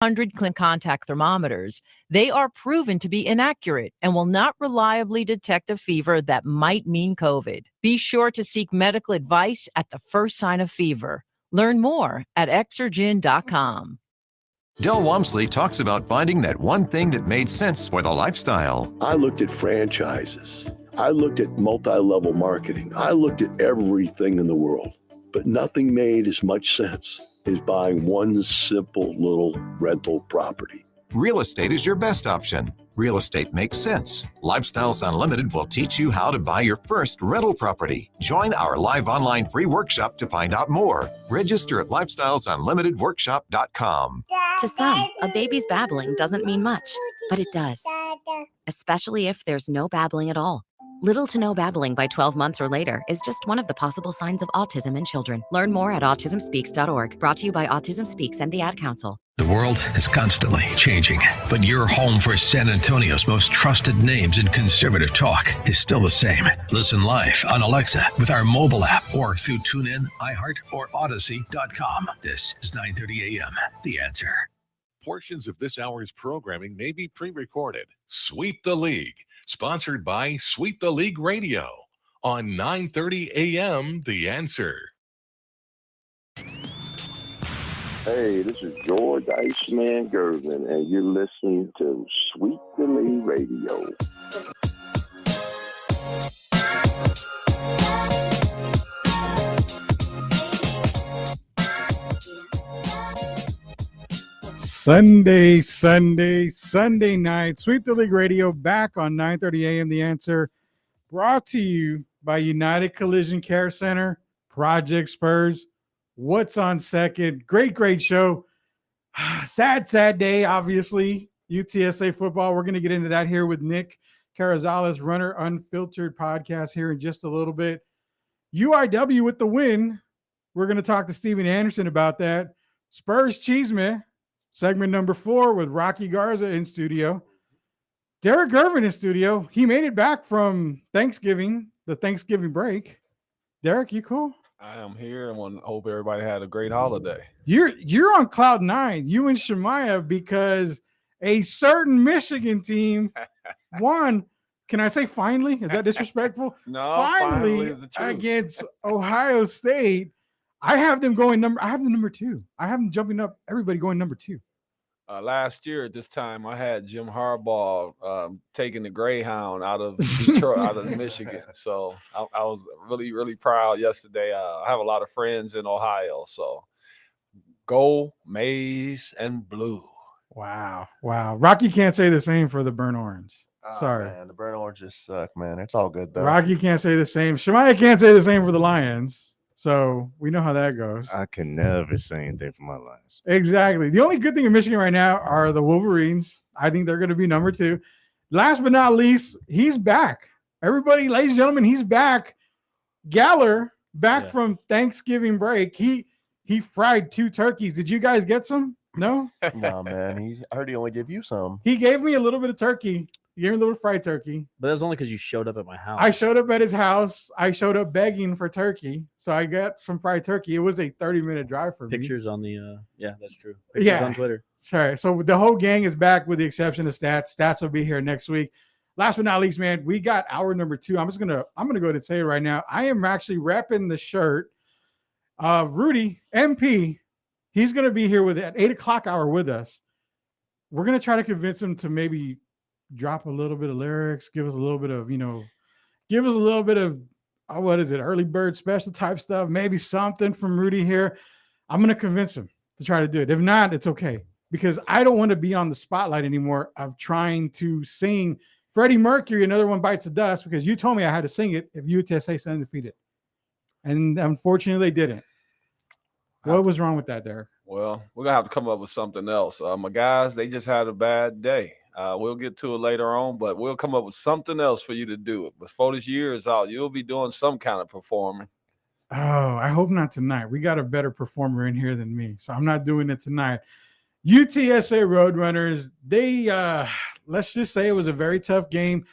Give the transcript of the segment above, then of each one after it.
100 contact thermometers, they are proven to be inaccurate and will not reliably detect a fever that might mean COVID. Be sure to seek medical advice at the first sign of fever. Learn more at Exergen.com. Del Walmsley talks about finding that one thing that made sense for the lifestyle. I looked at franchises. I looked at multi-level marketing. I looked at everything in the world, but nothing made as much sense as buying one simple little rental property. Real estate is your best option. Real estate makes sense. Lifestyles Unlimited will teach you how to buy your first rental property. Join our live online free workshop to find out more. Register at lifestylesunlimitedworkshop.com. To some, a baby's babbling doesn't mean much, but it does. Especially if there's no babbling at all. Little to no babbling by 12 months or later is just one of the possible signs of autism in children. Learn more at autismspeaks.org. Brought to you by Autism Speaks and the Ad Council. The world is constantly changing, but your home for San Antonio's most trusted names in conservative talk is still the same. Listen live on Alexa with our mobile app or through TuneIn, iHeart, or Odyssey.com. This is 9:30 a.m. The Answer. Portions of this hour's programming may be pre-recorded. Sweep the League, sponsored by Sweep the League Radio on 9:30 a.m. The Answer. Hey, this is George Iceman Gervin, and you're listening to Sweet the League Radio. Sunday night. Sweep the League Radio back on 9:30 a.m. The Answer, brought to you by United Collision Care Center, Project Spurs. What's on second? Great show. Sad day, obviously. UTSA football. We're going to get into that here with Nick Carrizales, Runner Unfiltered podcast here in just a little bit. UIW with the win. We're going to talk to Steven Anderson about that. Spurs Cheeseman, segment number 4 with Rocky Garza in studio. Derek Irvin in studio. He made it back from Thanksgiving, the Thanksgiving break. Derek, you cool? I am here and hope everybody had a great holiday. You're on cloud 9, you and Shemaya, because a certain Michigan team won. Can I say finally? Is that disrespectful? No, finally against Ohio State. I have them number 2. I have them jumping up. Everybody going number 2. Last year at this time, I had Jim Harbaugh taking the Greyhound out of Detroit, out of Michigan. So I was really proud yesterday. I have a lot of friends in Ohio. So go maize and blue. Wow. Rocky can't say the same for the burnt orange. Sorry. Man, the burnt oranges suck, man. It's all good, though. Rocky can't say the same. Shemaya can't say the same for the Lions. So we know how that goes. I can never say anything for my Lions. Exactly. The only good thing in Michigan right now are the Wolverines. I think they're going to be number 2. Last but not least, he's back. Everybody, ladies and gentlemen, he's back. Galler, back from Thanksgiving break. He fried 2 turkeys. Did you guys get some? No? No, man. I heard he only gave you some. He gave me a little bit of turkey. He gave me a little fried turkey. But that was only because you showed up at my house. I showed up at his house. I showed up begging for turkey. So I got some fried turkey. It was a 30-minute drive for Pictures me. on the yeah, that's true. Pictures on Twitter. Sure. So the whole gang is back with the exception of Stats. Stats will be here next week. Last but not least, man, we got hour number 2. I'm gonna go ahead and say it right now. I am actually repping the shirt of Rudy MP. He's gonna be here at 8:00 hour with us. We're gonna try to convince him to maybe drop a little bit of lyrics, give us a little bit of, what is it, early bird special type stuff, maybe something from Rudy here. I'm going to convince him to try to do it. If not, it's okay, because I don't want to be on the spotlight anymore of trying to sing Freddie Mercury, Another One Bites the Dust, because you told me I had to sing it if UTSA is undefeated. And unfortunately, they didn't. What was wrong with that, Derek? Well, we're going to have to come up with something else. My guys, they just had a bad day. We'll get to it later on, but we'll come up with something else for you to do. Before this year is out, you'll be doing some kind of performing. Oh, I hope not tonight. We got a better performer in here than me, so I'm not doing it tonight. UTSA Roadrunners, they, let's just say it was a very tough game.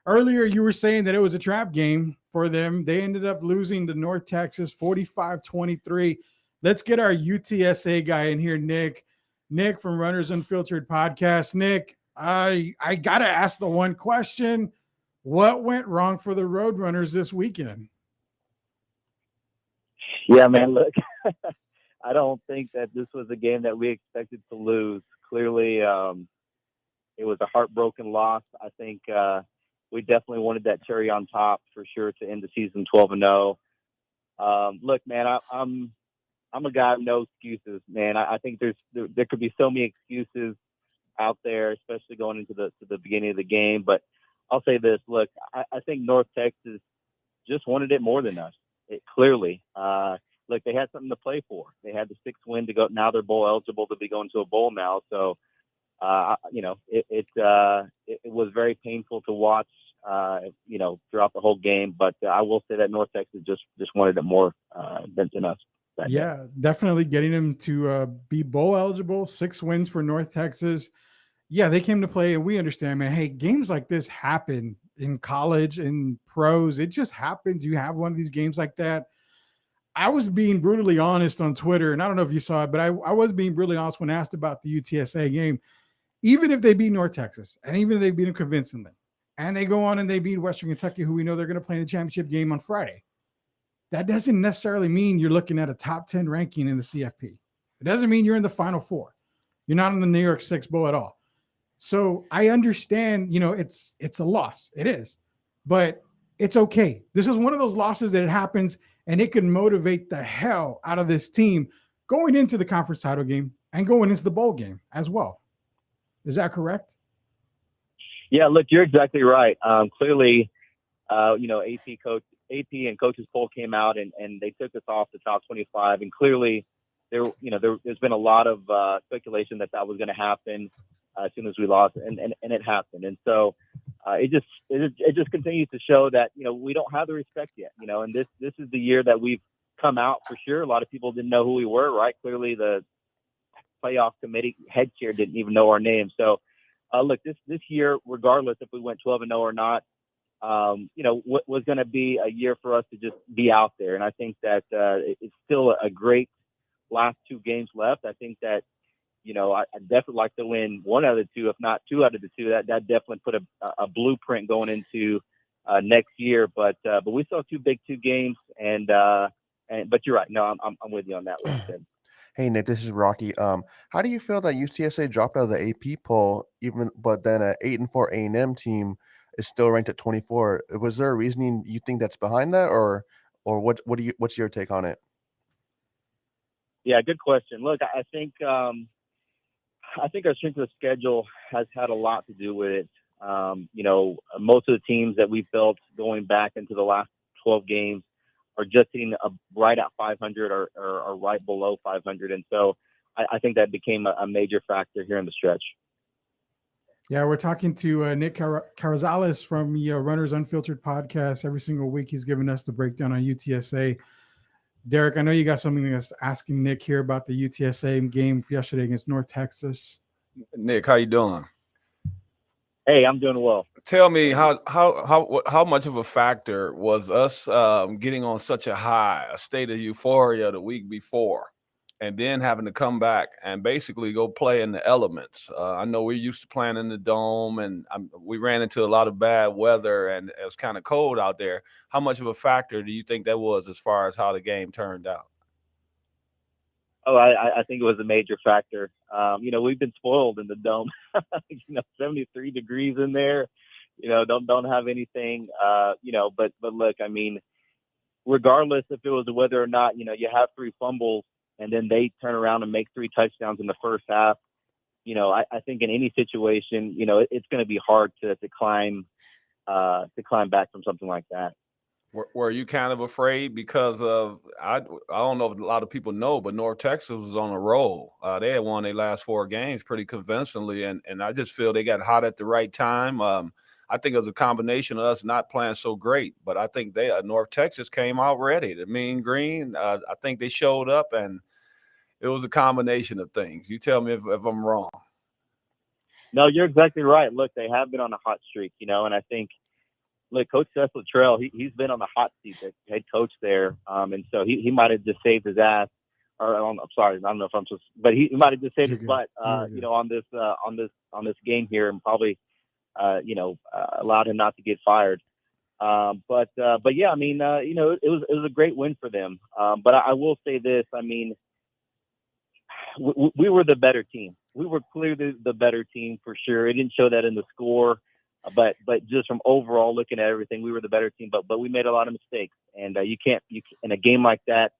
Earlier, you were saying that it was a trap game for them. They ended up losing to North Texas 45-23. Let's get our UTSA guy in here, Nick. Nick from Runners Unfiltered Podcast. Nick, I got to ask the one question. What went wrong for the Roadrunners this weekend? Yeah, man, look, I don't think that this was a game that we expected to lose. Clearly, it was a heartbroken loss. I think we definitely wanted that cherry on top for sure to end the season 12-0. Look, man, I'm a guy of no excuses, man. I think there could be so many excuses out there, especially going into the beginning of the game. But I'll say this: look, I think North Texas just wanted it more than us. Clearly, look, they had something to play for. They had the 6th win to go. Now they're bowl eligible to be going to a bowl now. So, it was very painful to watch, throughout the whole game. But I will say that North Texas just wanted it more than us. Yeah, definitely getting them to be bowl eligible. 6 wins for North Texas. Yeah, they came to play, and we understand, man. Hey, games like this happen in college and pros. It just happens. You have one of these games like that. I was being brutally honest on Twitter, and I don't know if you saw it, but I was being brutally honest when asked about the UTSA game. Even if they beat North Texas, and even if they beat them convincingly, and they go on and they beat Western Kentucky, who we know they're going to play in the championship game on Friday, that doesn't necessarily mean you're looking at a top 10 ranking in the CFP. It doesn't mean you're in the Final Four. You're not in the New York Six Bowl at all. So I understand, it's a loss. It is, but it's okay. This is one of those losses that it happens, and it can motivate the hell out of this team going into the conference title game and going into the bowl game as well. Is that correct? Yeah, look, you're exactly right. Clearly, AP and coaches poll came out and they took us off the top 25. And clearly, there's been a lot of speculation that was going to happen as soon as we lost, and it happened. And so it just continues to show that we don't have the respect yet. And this is the year that we've come out for sure. A lot of people didn't know who we were, right? Clearly, the playoff committee head chair didn't even know our name. So, look, this year, regardless if we went 12-0 or not, what was going to be a year for us to just be out there. And I think that it's still a great last 2 games left. I think that, I definitely like to win 1 out of the 2, if not 2 out of the 2. That definitely put a blueprint going into next year. But we still have 2 Big 2 games, but you're right. No, I'm with you on that one. Hey Nick, this is Rocky. How do you feel that UTSA dropped out of the AP poll, but then an 8-4 A&M team is still ranked at 24? Was there a reasoning you think that's behind that, or what's your take on it? Yeah, good question. Look, I think our strength of the schedule has had a lot to do with it. Most of the teams that we built going back into the last 12 games are just hitting right at 500 or right below 500. And so I think that became a major factor here in the stretch. Yeah, we're talking to Nick Carrizales from the Runners Unfiltered podcast. Every single week he's giving us the breakdown on UTSA. Derek, I know you got something that's asking Nick here about the UTSA game yesterday against North Texas. Nick, how you doing? Hey, I'm doing well. Tell me how much of a factor was us getting on such a state of euphoria the week before, and then having to come back and basically go play in the elements. I know we're used to playing in the dome, and we ran into a lot of bad weather, and it was kind of cold out there. How much of a factor do you think that was as far as how the game turned out? Oh, I think it was a major factor. We've been spoiled in the dome. 73 degrees in there. Don't have anything. But look, I mean, regardless if it was the weather or not, you have 3 fumbles, and then they turn around and make 3 touchdowns in the first half. I think in any situation, it's going to be hard to climb back from something like that. Were you kind of afraid because of I don't know if a lot of people know, but North Texas was on a roll. They had won their last 4 games pretty convincingly, and I just feel they got hot at the right time. I think it was a combination of us not playing so great, but I think North Texas came out ready. The Mean Green, I think they showed up, and it was a combination of things. You tell me if I'm wrong. No, you're exactly right. Look, they have been on a hot streak, and I think. Look, Coach Seth Luttrell, he's been on the hot seat, the head coach there. And so he might have just saved his ass I'm sorry, I don't know if I'm supposed, but he might have just saved his You're butt, good. you know, on this game here, and probably, you know, allowed him not to get fired. But yeah, I mean, you know, it was a great win for them. But I will say this, I mean, we were the better team. We were clearly the better team for sure. It didn't show that in the score, but just from overall looking at everything, we were the better team. But we made a lot of mistakes, and you can't in a game like that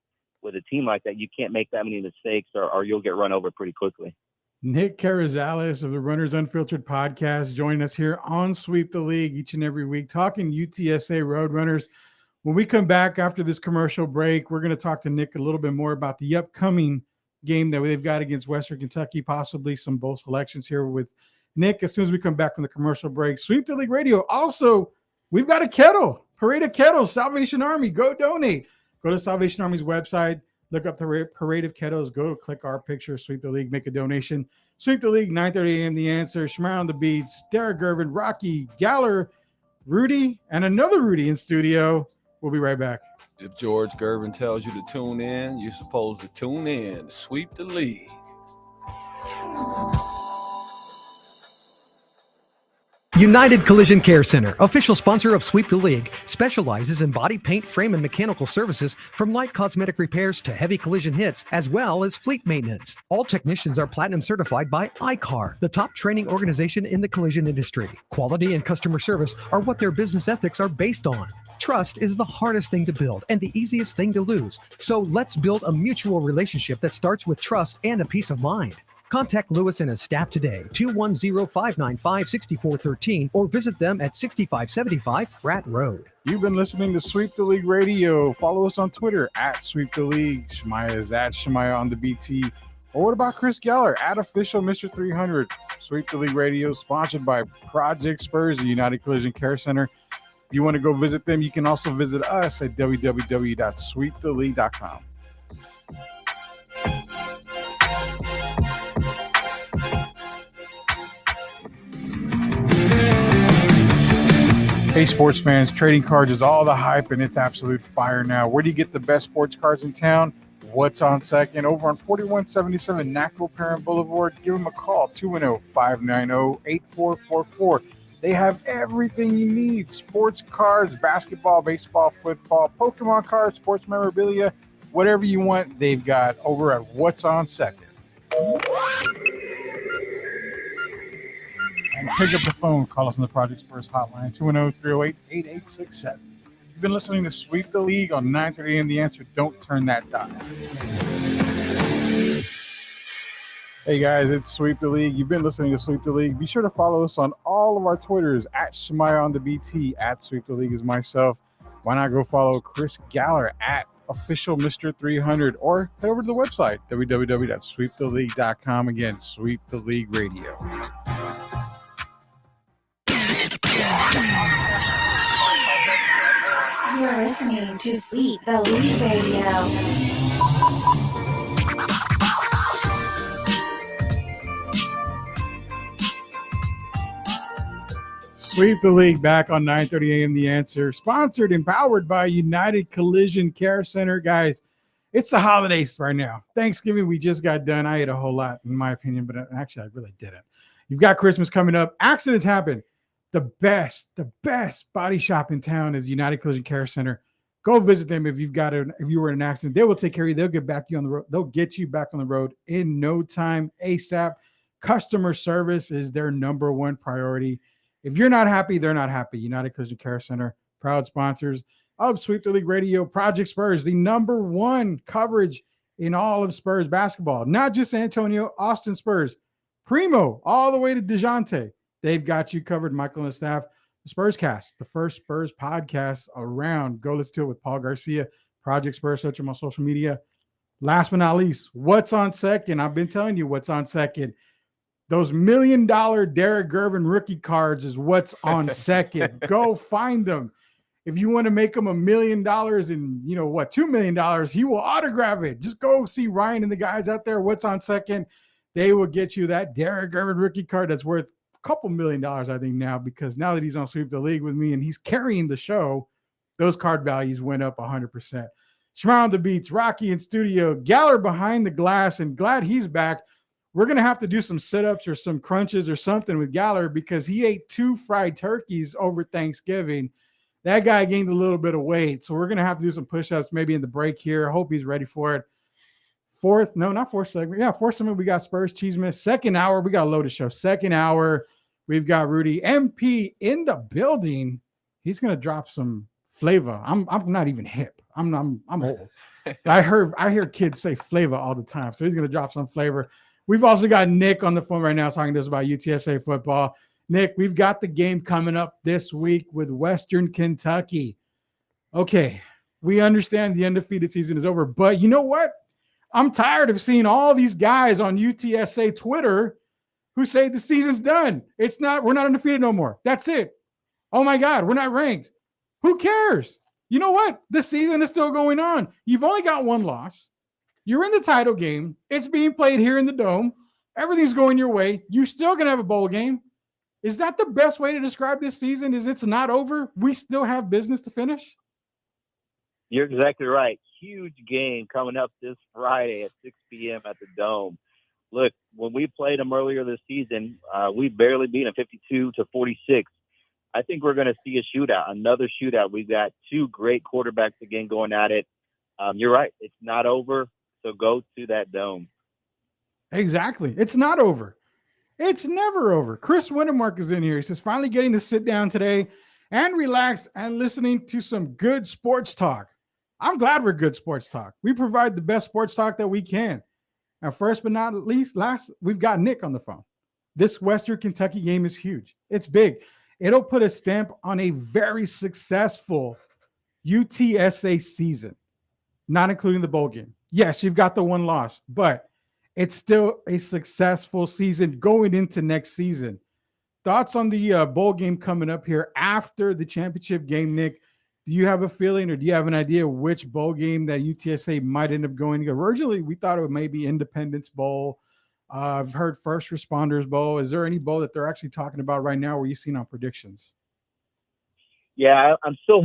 with a team like that, you can't make that many mistakes, or you'll get run over pretty quickly. Nick Carrizales of the Runners Unfiltered podcast joining us here on Sweep the League each and every week, talking UTSA Roadrunners. When we come back after this commercial break, we're going to talk to Nick a little bit more about the upcoming game that they've got against Western Kentucky, possibly some bowl selections here with Nick as soon as we come back from the commercial break. Sweep the League Radio. Also, we've got a kettle, Parade of Kettles, Salvation Army. Go donate. Go to Salvation Army's website. Look up the Parade of Kettles. Go click our picture, Sweep the League, make a donation. Sweep the League, 9:30 a.m. The Answer, Shmire on the Beats, Derek Gervin, Rocky, Galler, Rudy, and another Rudy in studio. We'll be right back. If George Gervin tells you to tune in, you're supposed to tune in. Sweep the League. United Collision Care Center, official sponsor of Sweep the League, specializes in body paint, frame, and mechanical services from light cosmetic repairs to heavy collision hits, as well as fleet maintenance. All technicians are platinum certified by ICAR, the top training organization in the collision industry. Quality and customer service are what their business ethics are based on. Trust is the hardest thing to build and the easiest thing to lose. So let's build a mutual relationship that starts with trust and a peace of mind. Contact Lewis and his staff today, 210-595-6413, or visit them at 6575 Pratt Road. You've been listening to Sweep the League Radio. Follow us on Twitter at Sweep the League. Shmaya is at Shmaya on the BT. Or what about Chris Geller at Official Mr. 300? Sweep the League Radio, sponsored by Project Spurs, the United Collision Care Center. If you want to go visit them, you can also visit us at www.sweeptheleague.com. Hey, sports fans, trading cards is all the hype and it's absolute fire now. Where do you get the best sports cards in town? What's on second? Over on 4177 Nacville Parent Boulevard. Give them a call, 210-590-8444. They have everything you need. Sports cards, basketball, baseball, football, Pokemon cards, sports memorabilia, whatever you want, they've got over at What's on Second. And pick up the phone. Call us on the Project Spurs hotline, 210-308-8867. You've been listening to Sweep the League on 9:30 a.m. The Answer. Don't turn that dial. Hey guys, it's Sweep the League. You've been listening to Sweep the League. Be sure to follow us on all of our Twitters at Shmaya on the BT, at Sweep the League is myself. Why not go follow Chris Galler at Official Mr. 300, or head over to the website, www.sweeptheleague.com. Again, Sweep the League Radio. You're listening to Sweep the League Radio. Sweep the League back on 9:30 a.m. The Answer, sponsored and powered by United Collision Care Center. Guys, it's the holidays right now. Thanksgiving, we just got done. I ate a whole lot, in my opinion, but actually, I really didn't. You've got Christmas coming up. Accidents happen. The best body shop in town is United Collision Care Center. Go visit them if you were in an accident. They will take care of you. They'll get back you on the road. They'll get you back on the road in no time, ASAP. Customer service is their number one priority. If you're not happy, they're not happy. United Collision Care Center, proud sponsors of Sweep the League Radio. Project Spurs, the number one coverage in all of Spurs basketball. Not just San Antonio, Austin Spurs. Primo, all the way to DeJounte. They've got you covered, Michael and the staff. The Spurs Cast, the first Spurs podcast around. Go listen to it with Paul Garcia. Project Spurs, search them on social media. Last but not least, what's on second? I've been telling you what's on second. Those $1 million Derek Gervin rookie cards is what's on second. Go find them. If you want to make him $1 million and $2 million, he will autograph it. Just go see Ryan and the guys out there. What's on second? They will get you that Derek Gervin rookie card that's worth a couple $1 million, I think, now, because now that he's on Sweep the League with me and he's carrying the show, those card values went up 100%. Shmar on the beats, Rocky in studio, Galler behind the glass, and glad he's back. We're going to have to do some sit-ups or some crunches or something with Galler because he ate 2 fried turkeys over Thanksgiving. That guy gained a little bit of weight. So we're going to have to do some push-ups maybe in the break here. I hope he's ready for it. Fourth segment. Yeah, fourth segment, we got Spurs Cheeseman. Second hour, we got a loaded show. Second hour, we've got Rudy MP in the building. He's going to drop some flavor. I'm not even hip. I'm old. I hear kids say flavor all the time. So he's going to drop some flavor. We've also got Nick on the phone right now talking to us about UTSA football. Nick, we've got the game coming up this week with Western Kentucky. Okay, we understand the undefeated season is over, but you know what? I'm tired of seeing all these guys on UTSA Twitter who say the season's done. We're not undefeated no more. That's it. Oh my God, we're not ranked. Who cares? You know what? The season is still going on. You've only got 1 loss. You're in the title game. It's being played here in the Dome. Everything's going your way. You still going to have a bowl game. Is that the best way to describe this season? Is it's not over? We still have business to finish? You're exactly right. Huge game coming up this Friday at 6 p.m. at the Dome. Look, when we played them earlier this season, we barely beat them 52-46. I think we're going to see a shootout, another shootout. We've got 2 great quarterbacks again going at it. You're right. It's not over, so go to that Dome. Exactly. It's not over. It's never over. Chris Wintermark is in here. He says, finally getting to sit down today and relax and listening to some good sports talk. I'm glad we're good sports talk. We provide the best sports talk that we can. And first but not least, we've got Nick on the phone. This Western Kentucky game is huge. It's big. It'll put a stamp on a very successful UTSA season, not including the bowl game. Yes, you've got the 1 loss, but it's still a successful season going into next season. Thoughts on the bowl game coming up here after the championship game, Nick? Do you have a feeling or do you have an idea which bowl game that UTSA might end up going to? Originally, we thought it would maybe Independence Bowl. I've heard First Responders Bowl. Is there any bowl that they're actually talking about right now where you've seen on predictions? Yeah, I'm still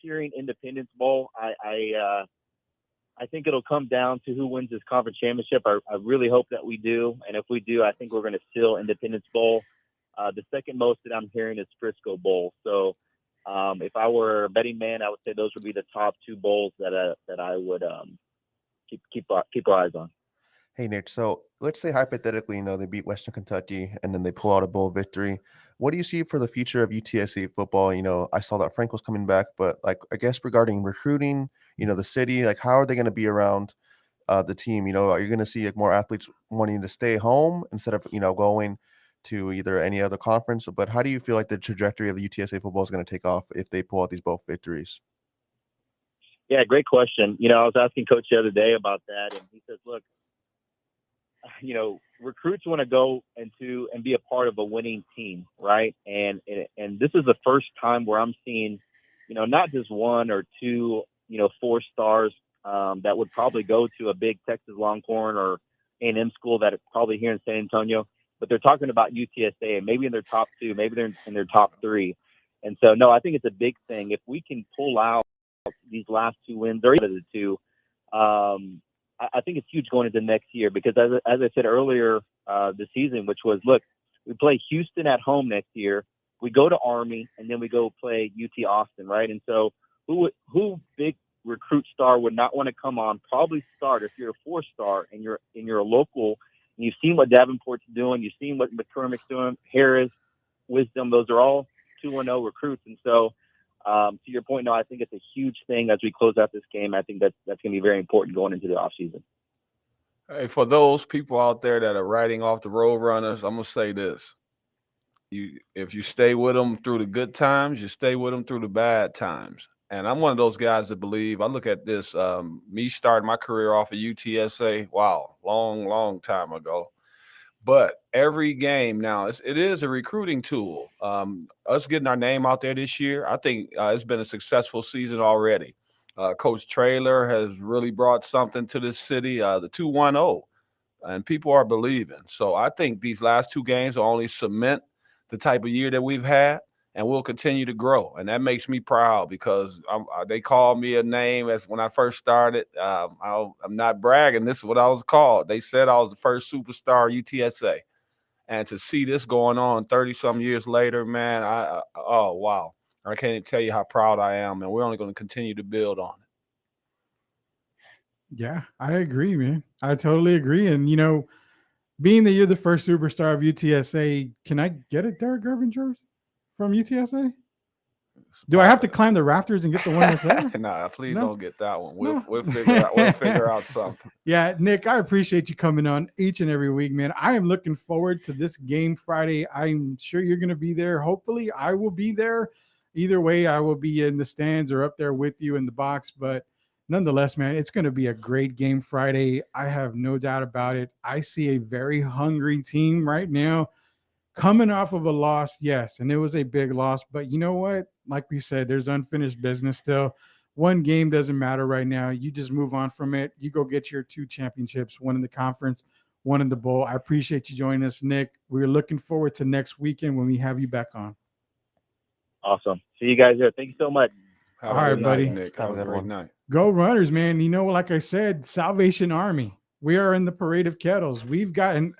hearing Independence Bowl. I think it'll come down to who wins this conference championship. I really hope that we do. And if we do, I think we're going to steal Independence Bowl. The second most that I'm hearing is Frisco Bowl. So if I were a betting man, I would say those would be the top 2 bowls that I would keep our eyes on. Hey, Nick, so let's say hypothetically, they beat Western Kentucky and then they pull out a bowl victory. What do you see for the future of UTSA football? I saw that Frank was coming back, but I guess regarding recruiting, the city, how are they going to be around the team? Are you going to see more athletes wanting to stay home instead of, going to either any other conference? But how do you feel like the trajectory of the UTSA football is going to take off if they pull out these both victories? Yeah, great question. I was asking Coach the other day about that, and he says, look, recruits want to go into and be a part of a winning team, right? And this is the first time where I'm seeing, not just 1 or 2, 4 stars that would probably go to a big Texas Longhorn or A&M school that is probably here in San Antonio, but they're talking about UTSA and maybe in their top 2, maybe they're in their top 3. And so, no, I think it's a big thing. If we can pull out these last 2 wins or either the 2, I think it's huge going into next year because as I said earlier this season, which was, look, we play Houston at home next year. We go to Army and then we go play UT Austin, right? And so who big recruit star would not want to come on, probably start if you're a 4-star and you're a local and you've seen what Davenport's doing, you've seen what McCormick's doing, Harris, Wisdom, those are all 2-0 recruits. And so to your point, no, I think it's a huge thing as we close out this game. I think that's going to be very important going into the offseason. Hey, for those people out there that are writing off the road runners, I'm going to say this. If you stay with them through the good times, you stay with them through the bad times. And I'm one of those guys that believe, I look at this, me starting my career off at UTSA, wow, long time ago. But every game now, it is a recruiting tool. Us getting our name out there this year, I think it's been a successful season already. Coach Traylor has really brought something to this city, the 2-1-0, and people are believing. So I think these last 2 games will only cement the type of year that we've had. and we'll continue to grow. And that makes me proud because they called me a name as when I first started. I'm not bragging. This is what I was called. They said I was the first superstar UTSA. And to see this going on 30-some years later, man, oh, wow. I can't even tell you how proud I am, and we're only going to continue to build on it. Yeah, I agree, man. I totally agree. And, being that you're the first superstar of UTSA, can I get a Derek Irvin jersey from UTSA? Do I have to climb the rafters and get the one that's there? Nah, please don't get that one. We'll figure out something. Yeah, Nick, I appreciate you coming on each and every week, man. I am looking forward to this game Friday. I'm sure you're going to be there. Hopefully, I will be there. Either way, I will be in the stands or up there with you in the box. But nonetheless, man, it's going to be a great game Friday. I have no doubt about it. I see a very hungry team right now coming off of a loss. Yes, and it was a big loss. But you know what? Like we said, there's unfinished business still. One game doesn't matter right now. You just move on from it. You go get your 2 championships, one in the conference, one in the bowl. I appreciate you joining us, Nick. We're looking forward to next weekend when we have you back on. Awesome. See you guys there. Thank you so much. All right, buddy. Nick. Have a great night. Go Runners, man. Like I said, Salvation Army. We are in the parade of kettles. We've gotten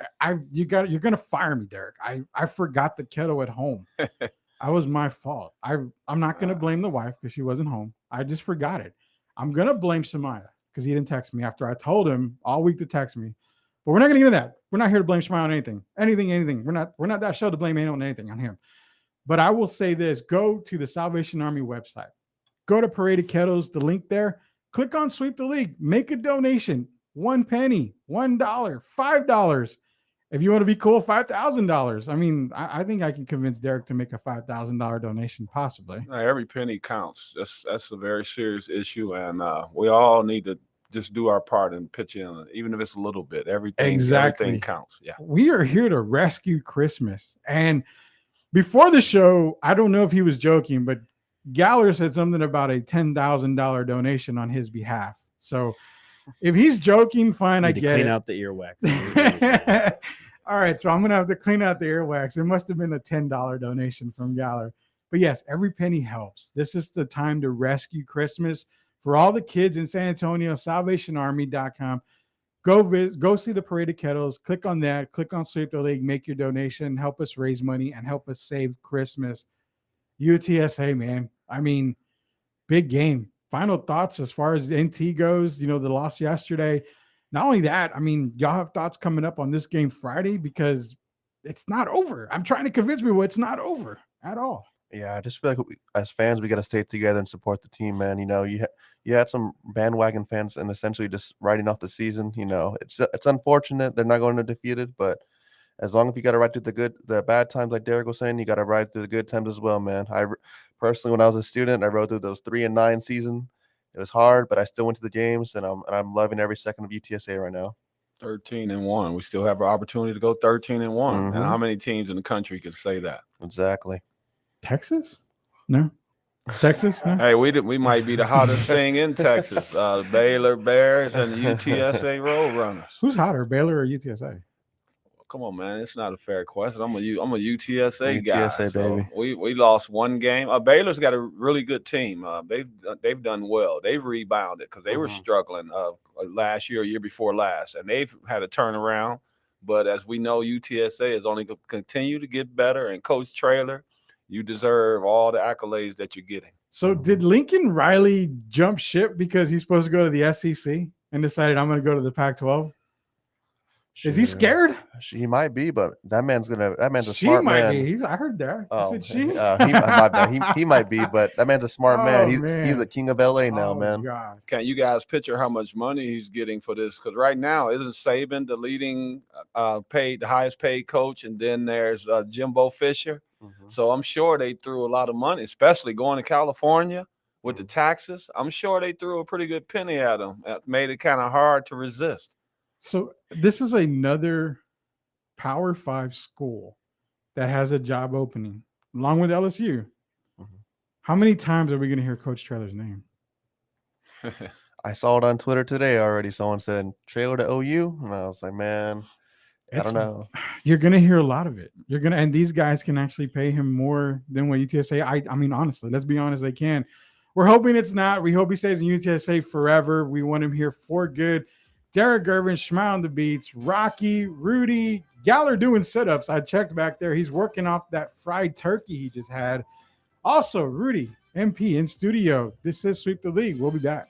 you're gonna fire me, Derek. I forgot the kettle at home. That was my fault. I'm not gonna blame the wife because she wasn't home. I just forgot it. I'm gonna blame Shemaiah because he didn't text me after I told him all week to text me. But we're not gonna get into that. We're not here to blame Shemaiah on anything. Anything. We're not that show to blame anyone on anything on him. But I will say this: go to the Salvation Army website. Go to Parade of Kettles, the link there. Click on Sweep the League. Make a donation. 1 penny, $1, $5. If you want to be cool, $5,000. I mean, I think I can convince Derek to make a $5,000 donation, possibly. Every penny counts. That's a very serious issue, and we all need to just do our part and pitch in, even if it's a little bit. Everything counts. Yeah, we are here to rescue Christmas. And before the show, I don't know if he was joking, but Galler said something about a $10,000 donation on his behalf. So if he's joking, fine, I get it. Clean out the earwax. All right, so I'm going to have to clean out the earwax. It must have been a $10 donation from Galler. But yes, every penny helps. This is the time to rescue Christmas for all the kids in San Antonio. SalvationArmy.com. Go see the Parade of Kettles. Click on that. Click on Sweep the League. Make your donation. Help us raise money and help us save Christmas. UTSA, man. I mean, big game. Final thoughts as far as the NT goes, the loss yesterday. Not only that, I mean, y'all have thoughts coming up on this game Friday because it's not over. I'm trying to convince people it's not over at all. Yeah, I just feel like as fans, we got to stay together and support the team, man. You had some bandwagon fans and essentially just writing off the season. It's unfortunate they're not going undefeated, but as long as you got to ride through the bad times, like Derek was saying, you got to ride through the good times as well, man. I personally, when I was a student, I rode through those 3-9 season. It was hard, but I still went to the games, and I'm loving every second of UTSA right now. 13-1. We still have an opportunity to go 13-1. Mm-hmm. And how many teams in the country could say that? Exactly. Texas? No. Texas? No? Hey, we might be the hottest thing in Texas. Baylor Bears and UTSA Roadrunners. Who's hotter, Baylor or UTSA? Come on, man. It's not a fair question. I'm a UTSA guy. UTSA, baby. So we lost one game. Baylor's got a really good team. They've done well. They've rebounded because they were struggling last year, year before last, and they've had a turnaround. But as we know, UTSA is only going to continue to get better. And Coach Traylor, you deserve all the accolades that you're getting. So did Lincoln Riley jump ship because he's supposed to go to the SEC and decided I'm going to go to the Pac-12? Is he scared? He might be, but that man's a smart man. Be. I heard that. Oh, said she. He might be, but that man's a smart man. He's the king of LA now, man. God. Can you guys picture how much money he's getting for this? Because right now, isn't Saban the leading the highest paid coach, and then there's Jimbo Fisher. Mm-hmm. So I'm sure they threw a lot of money, especially going to California with the taxes. I'm sure they threw a pretty good penny at him. It made it kind of hard to resist. So this is another Power 5 school that has a job opening, along with LSU. Mm-hmm. How many times are we going to hear Coach Traylor's name? I saw it on Twitter today already. Someone said Traylor to OU, and I was like, man, I don't know. You're gonna hear a lot of it. And these guys can actually pay him more than what UTSA. I mean, honestly, let's be honest, they can. We're hoping it's not. We hope he stays in UTSA forever. We want him here for good. Derek Gervin, Schmile on the beats, Rocky, Rudy, Galler doing sit-ups. I checked back there. He's working off that fried turkey he just had. Also, Rudy, MP in studio. This is Sweep the League. We'll be back.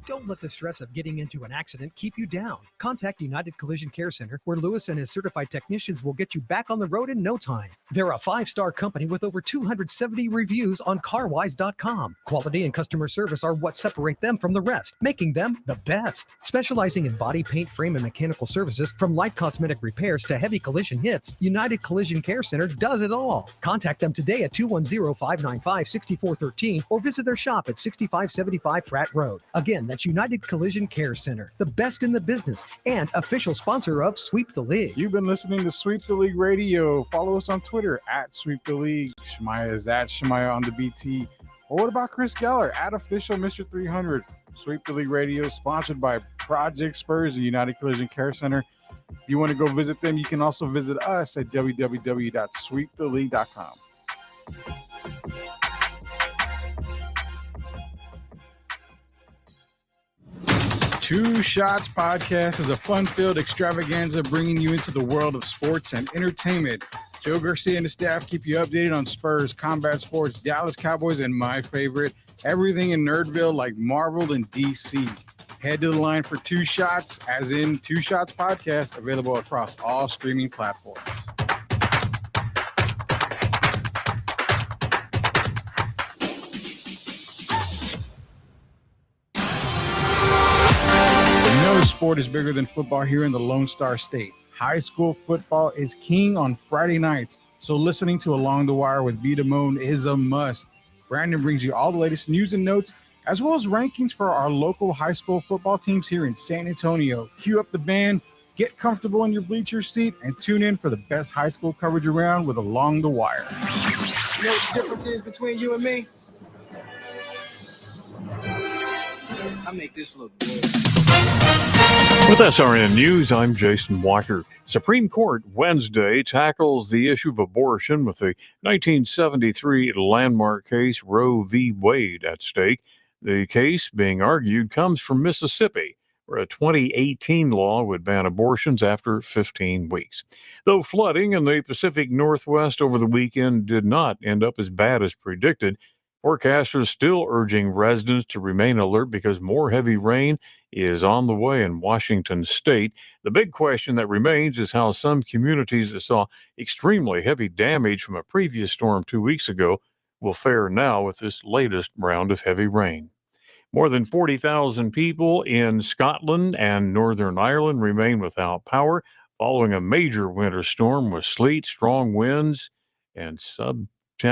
Don't let the stress of getting into an accident keep you down. Contact United Collision Care Center, where Lewis and his certified technicians will get you back on the road in no time. They're a 5-star company with over 270 reviews on carwise.com. Quality and customer service are what separate them from the rest, making them the best. Specializing in body paint, frame, and mechanical services, from light cosmetic repairs to heavy collision hits, United Collision Care Center does it all. Contact them today at 210-595-6413 or visit their shop at 6575 Pratt Road. Again, that's United Collision Care Center, the best in the business and official sponsor of Sweep the League. You've been listening to Sweep the League Radio. Follow us on Twitter at Sweep the League. Shemaya is at Shemaya on the BT. Or what about Chris Geller at official Mr. 300? Sweep the League Radio, sponsored by Project Spurs and United Collision Care Center. If you want to go visit them, you can also visit us at www.sweeptheleague.com. Two Shots Podcast is a fun-filled extravaganza bringing you into the world of sports and entertainment. Joe Garcia and the staff keep you updated on Spurs, combat sports, Dallas Cowboys, and my favorite, everything in Nerdville like Marvel and DC. Head to the line for Two Shots, as in Two Shots Podcast, available across all streaming platforms. No sport is bigger than football here in the Lone Star State. High school football is king on Friday nights, so listening to Along the Wire with B. Damone is a must. Brandon brings you all the latest news and notes, as well as rankings for our local high school football teams here in San Antonio. Cue up the band, get comfortable in your bleacher seat, and tune in for the best high school coverage around with Along the Wire. You know what the difference is between you and me? I make this look good. With SRN News, I'm Jason Walker. Supreme Court Wednesday tackles the issue of abortion with the 1973 landmark case Roe v. Wade at stake. The case being argued comes from Mississippi, where a 2018 law would ban abortions after 15 weeks. Though flooding in the Pacific Northwest over the weekend did not end up as bad as predicted, forecasters still urging residents to remain alert because more heavy rain is on the way in Washington state. The big question that remains is how some communities that saw extremely heavy damage from a previous storm 2 weeks ago will fare now with this latest round of heavy rain. More than 40,000 people in Scotland and Northern Ireland remain without power following a major winter storm with sleet, strong winds, and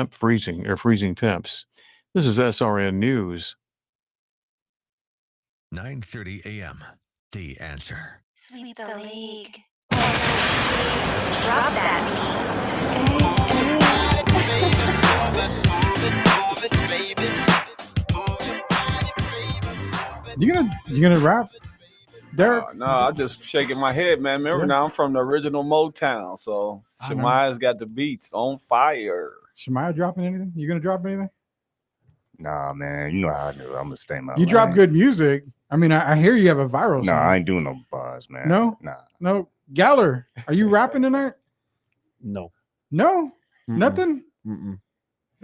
freezing temps. This is SRN News. 9:30 a.m. The Answer. Sweep the League. Drop that beat. You gonna rap? Derek? No, I'm just shaking my head, man. Remember, now I'm from the original Motown, so Shemaya's got the beats on fire. Shemaya dropping anything? You gonna drop anything? Nah, man. You know how I do. I'm gonna stay in my You lane. drop good music. I mean, I hear you have a viral song. Nah, I ain't doing no bars, man. No? No. Galler, are you rapping tonight? No. No? Mm-mm. Nothing? Mm-mm.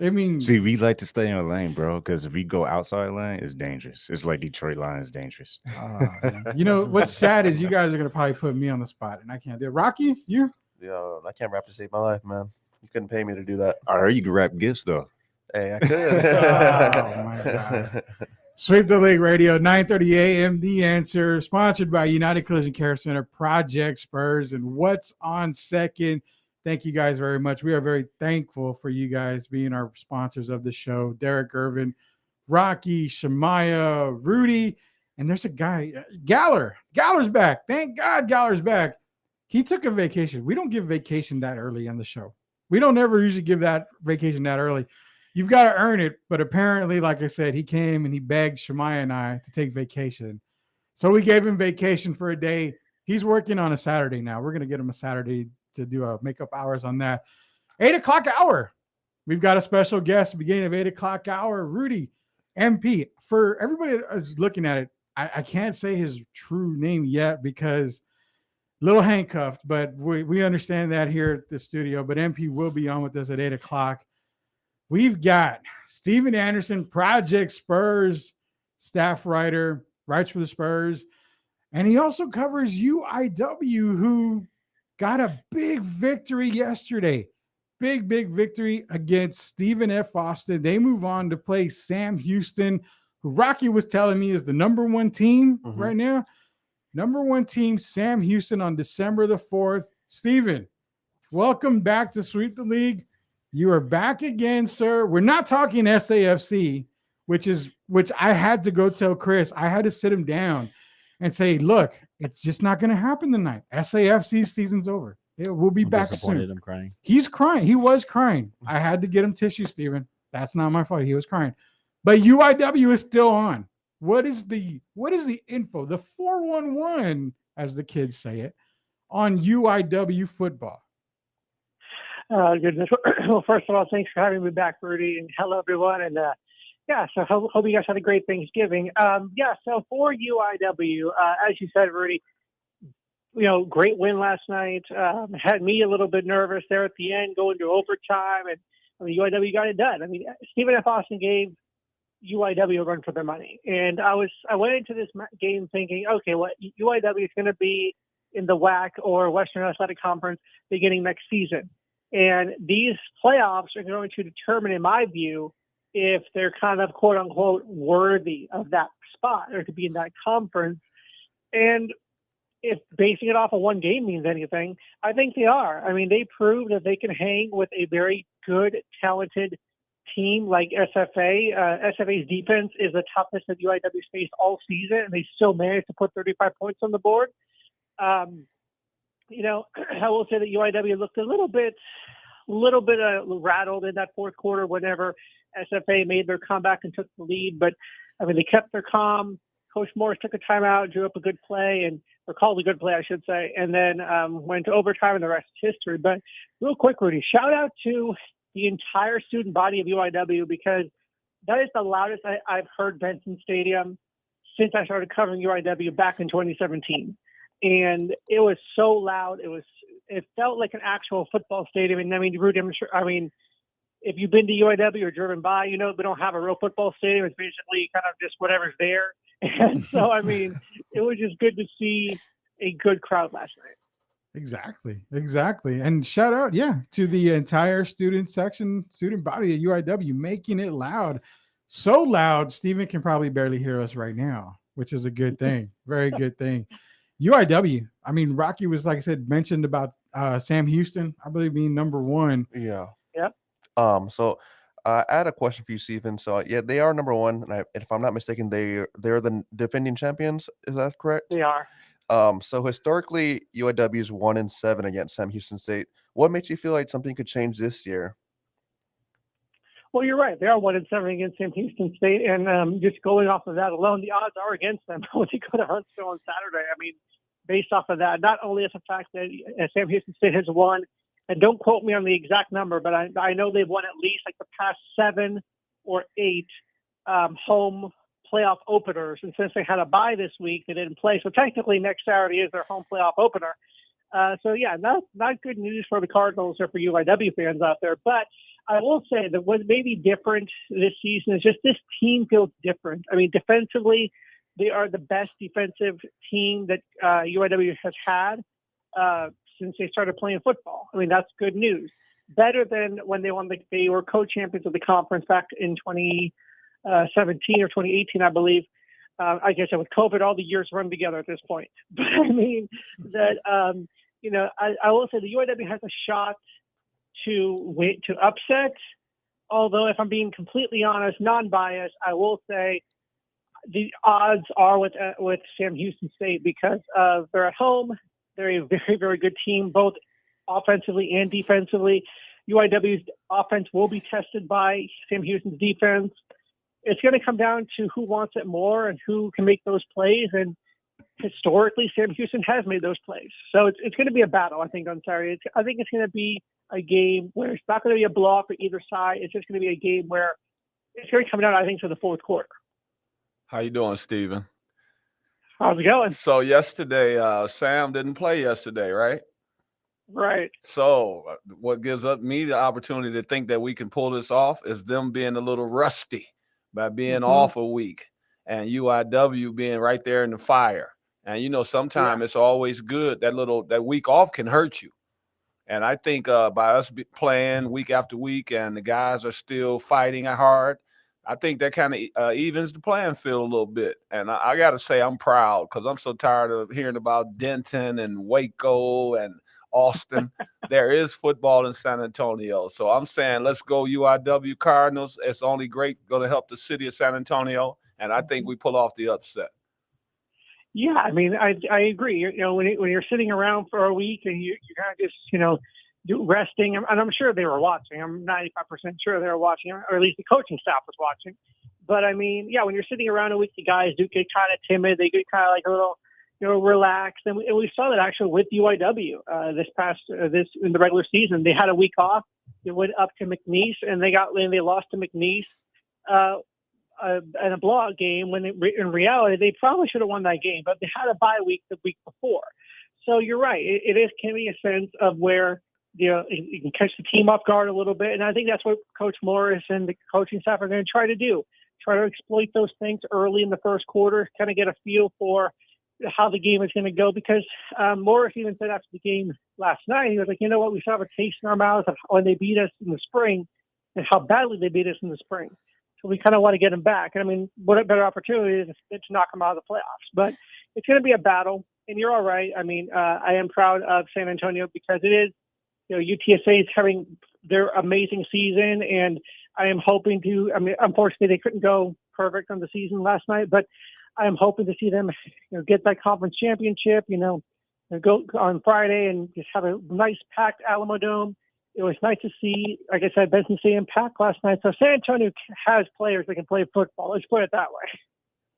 I mean, see, we like to stay in our lane, bro, because if we go outside lane, it's dangerous. It's like Detroit Lions dangerous. You know, what's sad is you guys are going to probably put me on the spot, and I can't do it. Rocky, you? Yo, I can't rap to save my life, man. You couldn't pay me to do that. I heard you could rap gifts, though. Hey, I could. Oh, my God. Sweep the League Radio, 9:30 a.m. The Answer, sponsored by United Collision Care Center, Project Spurs, and What's on Second. Thank you guys very much. We are very thankful for you guys being our sponsors of the show. Derek Irvin, Rocky, Shemaya, Rudy, and there's a guy, Galler. Galler's back. Thank God Galler's back. He took a vacation. We don't give vacation that early on the show. We don't ever usually give that vacation that early. you've got to earn it. But apparently, like I said, he came and he begged Shemaya and I to take vacation. So we gave him vacation for a day. He's working on a Saturday now. We're going to get him a Saturday to do a makeup hours on that. 8 o'clock hour. We've got a special guest beginning of 8 o'clock hour, Rudy MP. For everybody that is looking at it, I can't say his true name yet because little handcuffed, but we understand that here at the studio. But MP will be on with us at 8 o'clock. We've got Steven Anderson, Project Spurs staff writer, writes for the Spurs. And he also covers UIW, who got a big victory yesterday. Big victory against Stephen F. Austin. They move on to play Sam Houston, who Rocky was telling me is the number one team right now. Number one team, Sam Houston, on December the 4th. Stephen, welcome back to Sweep the League. You are back again, sir. We're not talking SAFC, which I had to go tell Chris. I had to sit him down and say, look, it's just not going to happen tonight. SAFC season's over. We'll be back soon. I'm crying. He's crying. He was crying. I had to get him tissue, Steven. That's not my fault. He was crying. But UIW is still on. What is the info? The 411, as the kids say it, on UIW football. Goodness. Well, first of all, thanks for having me back, Rudy, and hello, everyone. And so hope you guys had a great Thanksgiving. So for UIW, as you said, Rudy, great win last night. Had me a little bit nervous there at the end, going to overtime, and UIW got it done. Stephen F. Austin gave UIW a run for their money, and I went into this game thinking, okay, UIW is going to be in the WAC or Western Athletic Conference beginning next season. And these playoffs are going to determine, in my view, if they're kind of quote unquote worthy of that spot or to be in that conference. And if basing it off of one game means anything, I think they are. They proved that they can hang with a very good, talented team like SFA. SFA's defense is the toughest that UIW's faced all season, and they still managed to put 35 points on the board. I will say that UIW looked a little bit rattled in that fourth quarter whenever SFA made their comeback and took the lead. But they kept their calm. Coach Morris took a timeout, drew up a good play, or called a good play, I should say, and then went to overtime, and the rest is history. But real quick, Rudy, shout out to the entire student body of UIW, because that is the loudest I've heard Benson Stadium since I started covering UIW back in 2017. And it was so loud. It felt like an actual football stadium. And Rudy, I'm sure, if you've been to UIW or driven by, they don't have a real football stadium. It's basically kind of just whatever's there. And so, it was just good to see a good crowd last night. Exactly. And shout out, to the entire student body of UIW, making it loud. So loud, Stephen can probably barely hear us right now, which is a good thing. Very good thing. UIW, Rocky was, like I said, mentioned about Sam Houston, I believe, being number one. Yeah. Yep. So I had a question for you, Stephen. So they are number one, and if I'm not mistaken, they're the defending champions. Is that correct? They are. So historically, UIW is 1-7 against Sam Houston State. What makes you feel like something could change this year? Well, you're right. They are 1-7 against Sam Houston State, and just going off of that alone, the odds are against them when they go to Huntsville on Saturday. Based off of that, not only is the fact that Sam Houston State has won, and don't quote me on the exact number, but I know they've won at least like the past 7 or 8 home playoff openers. And since they had a bye this week, they didn't play. So technically next Saturday is their home playoff opener. Not good news for the Cardinals or for UIW fans out there. But I will say that what may be different this season is just this team feels different. Defensively, they are the best defensive team that UIW has had since they started playing football. That's good news. Better than when they were co-champions of the conference back in 2017 or 2018, I believe. I guess with COVID, all the years run together at this point. But I will say the UIW has a shot to upset. Although, if I'm being completely honest, non-biased, I will say the odds are with Sam Houston State because they're at home. They're a very, very good team, both offensively and defensively. UIW's offense will be tested by Sam Houston's defense. It's going to come down to who wants it more and who can make those plays. And historically, Sam Houston has made those plays. So it's going to be a battle, I think, on Saturday. I think it's going to be a game where it's not going to be a blowout for either side. It's just going to be a game where it's going to come down, I think, to the fourth quarter. How you doing, Steven? How's it going? So yesterday, Sam didn't play yesterday, right? Right. So what gives me the opportunity to think that we can pull this off is them being a little rusty by being off a week and UIW being right there in the fire. And, sometimes it's always good. That week off can hurt you. And I think by us playing week after week and the guys are still fighting hard, I think that kind of evens the playing field a little bit. And I got to say I'm proud because I'm so tired of hearing about Denton and Waco and Austin. There is football in San Antonio. So I'm saying let's go UIW Cardinals. It's only going to help the city of San Antonio. And I think we pull off the upset. Yeah, I mean, I agree. When you're sitting around for a week and you're kind of just, resting, and I'm sure they were watching. I'm 95% sure they were watching, or at least the coaching staff was watching. But I mean, yeah, when you're sitting around a week, the guys do get kind of timid. They get kind of like a little, relaxed. And we saw that actually with UIW this in the regular season. They had a week off. They went up to McNeese and they lost to McNeese. In a blowout game when in reality they probably should have won that game, but they had a bye week the week before. So you're right. It can be a sense of where you can catch the team off guard a little bit, and I think that's what Coach Morris and the coaching staff are going to try to do. Try to exploit those things early in the first quarter, kind of get a feel for how the game is going to go. Because Morris even said after the game last night, he was like, what, we still have a taste in our mouths of when they beat us in the spring and how badly they beat us in the spring. So we kind of want to get them back. And I mean, what a better opportunity is to knock them out of the playoffs. But it's going to be a battle. And you're all right. I mean, I am proud of San Antonio because it is, UTSA is having their amazing season. And I am hoping unfortunately, they couldn't go perfect on the season last night. But I am hoping to see them get that conference championship, go on Friday and just have a nice packed Alamo Dome. It was nice to see, like I said, Benson Stadium packed last night. So San Antonio has players that can play football. Let's put it that way.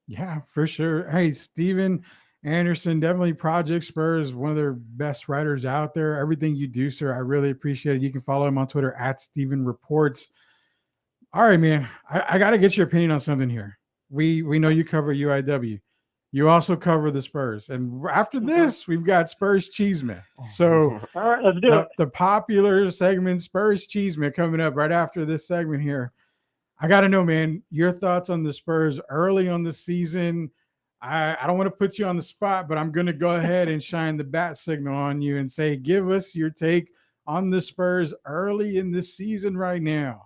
Yeah, for sure. Hey, Steven Anderson, definitely Project Spurs, one of their best writers out there. Everything you do, sir, I really appreciate it. You can follow him on Twitter at Steven Reports. All right, man. I got to get your opinion on something here. We know you cover UIW. You also cover the Spurs. And after this, we've got Spurs Cheeseman. So all right, let's do it. The popular segment Spurs Cheeseman coming up right after this segment here. I got to know, man, your thoughts on the Spurs early on the season. I don't want to put you on the spot, but I'm going to go ahead and shine the bat signal on you and say, give us your take on the Spurs early in the season right now.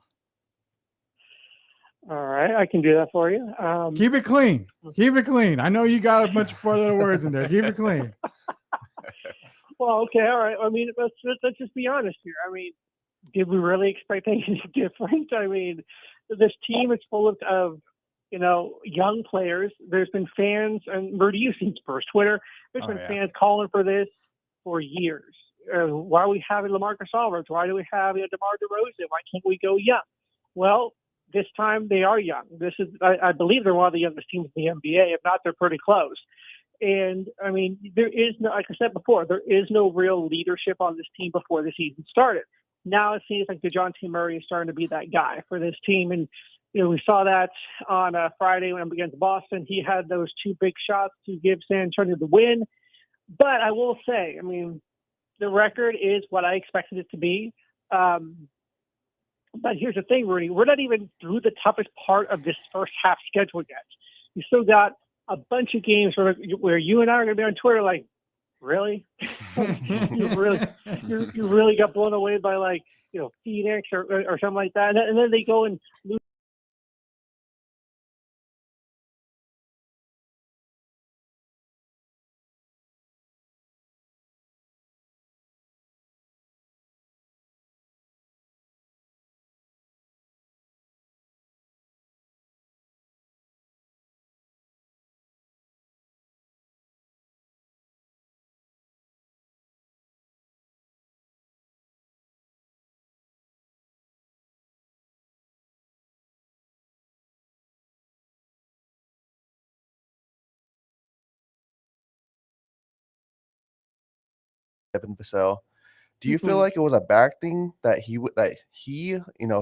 All right, I can do that for you. Keep it clean. Keep it clean. I know you got a bunch of 4-letter words in there. Keep it clean. Well, okay, all right. I mean, let's just be honest here. I mean, did we really expect anything different? I mean, this team is full of young players. There's been fans, and Rudy, you've seen Spurs Twitter. There's been fans calling for this for years. Why are we having LaMarcus Aldridge? Why do we have DeMar DeRozan? Why can't we go young? Well, this time they are young. This is, I believe, they're one of the youngest teams in the NBA. If not, they're pretty close. And I mean, there is no, like I said before, there is no real leadership on this team before the season started. Now it seems like DeJounte Murray is starting to be that guy for this team. And, we saw that on Friday when against Boston. He had those two big shots to give San Antonio the win. But I will say, I mean, the record is what I expected it to be. But here's the thing, Rudy. We're not even through the toughest part of this first half schedule yet. You still got a bunch of games where you and I are going to be on Twitter like, really? you really got blown away by Phoenix or something like that. And then they go and lose Devin Vassell. Do you feel like it was a bad thing that he,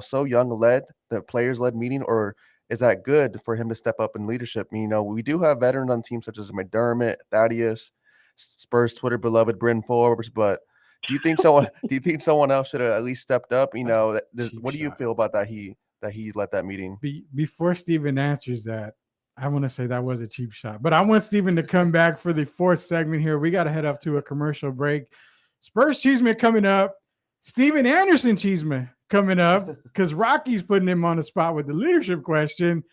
so young led the players led meeting, or is that good for him to step up in leadership? We do have veterans on teams such as McDermott, Thaddeus, Spurs Twitter beloved Bryn Forbes, but do you think someone else should have at least stepped up? What do you feel about that he led that meeting? Before Steven answers that, I want to say that was a cheap shot, but I want Steven to come back for the fourth segment here. We got to head off to a commercial break. Spurs Cheeseman coming up. Steven Anderson Cheeseman coming up because Rocky's putting him on the spot with the leadership question.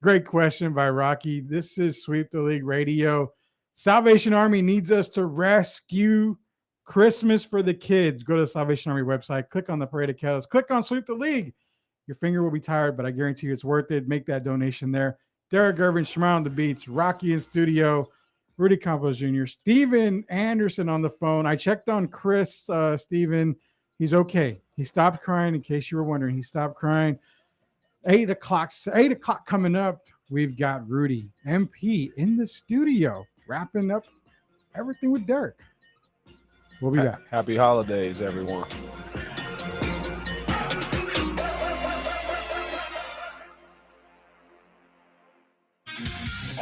Great question by Rocky. This is Sweep the League Radio. Salvation Army needs us to rescue Christmas for the kids. Go to the Salvation Army website, click on the Parade of Chaos, click on Sweep the League. Your finger will be tired, but I guarantee you it's worth it. Make that donation there. Derek Irvin, Shmar on the beats, Rocky in studio, Rudy Campos Jr., Steven Anderson on the phone. I checked on Chris, Steven. He's okay. He stopped crying, in case you were wondering. He stopped crying. 8 o'clock coming up. We've got Rudy, MP, in the studio, wrapping up everything with Derek. We'll be back. Happy holidays, everyone.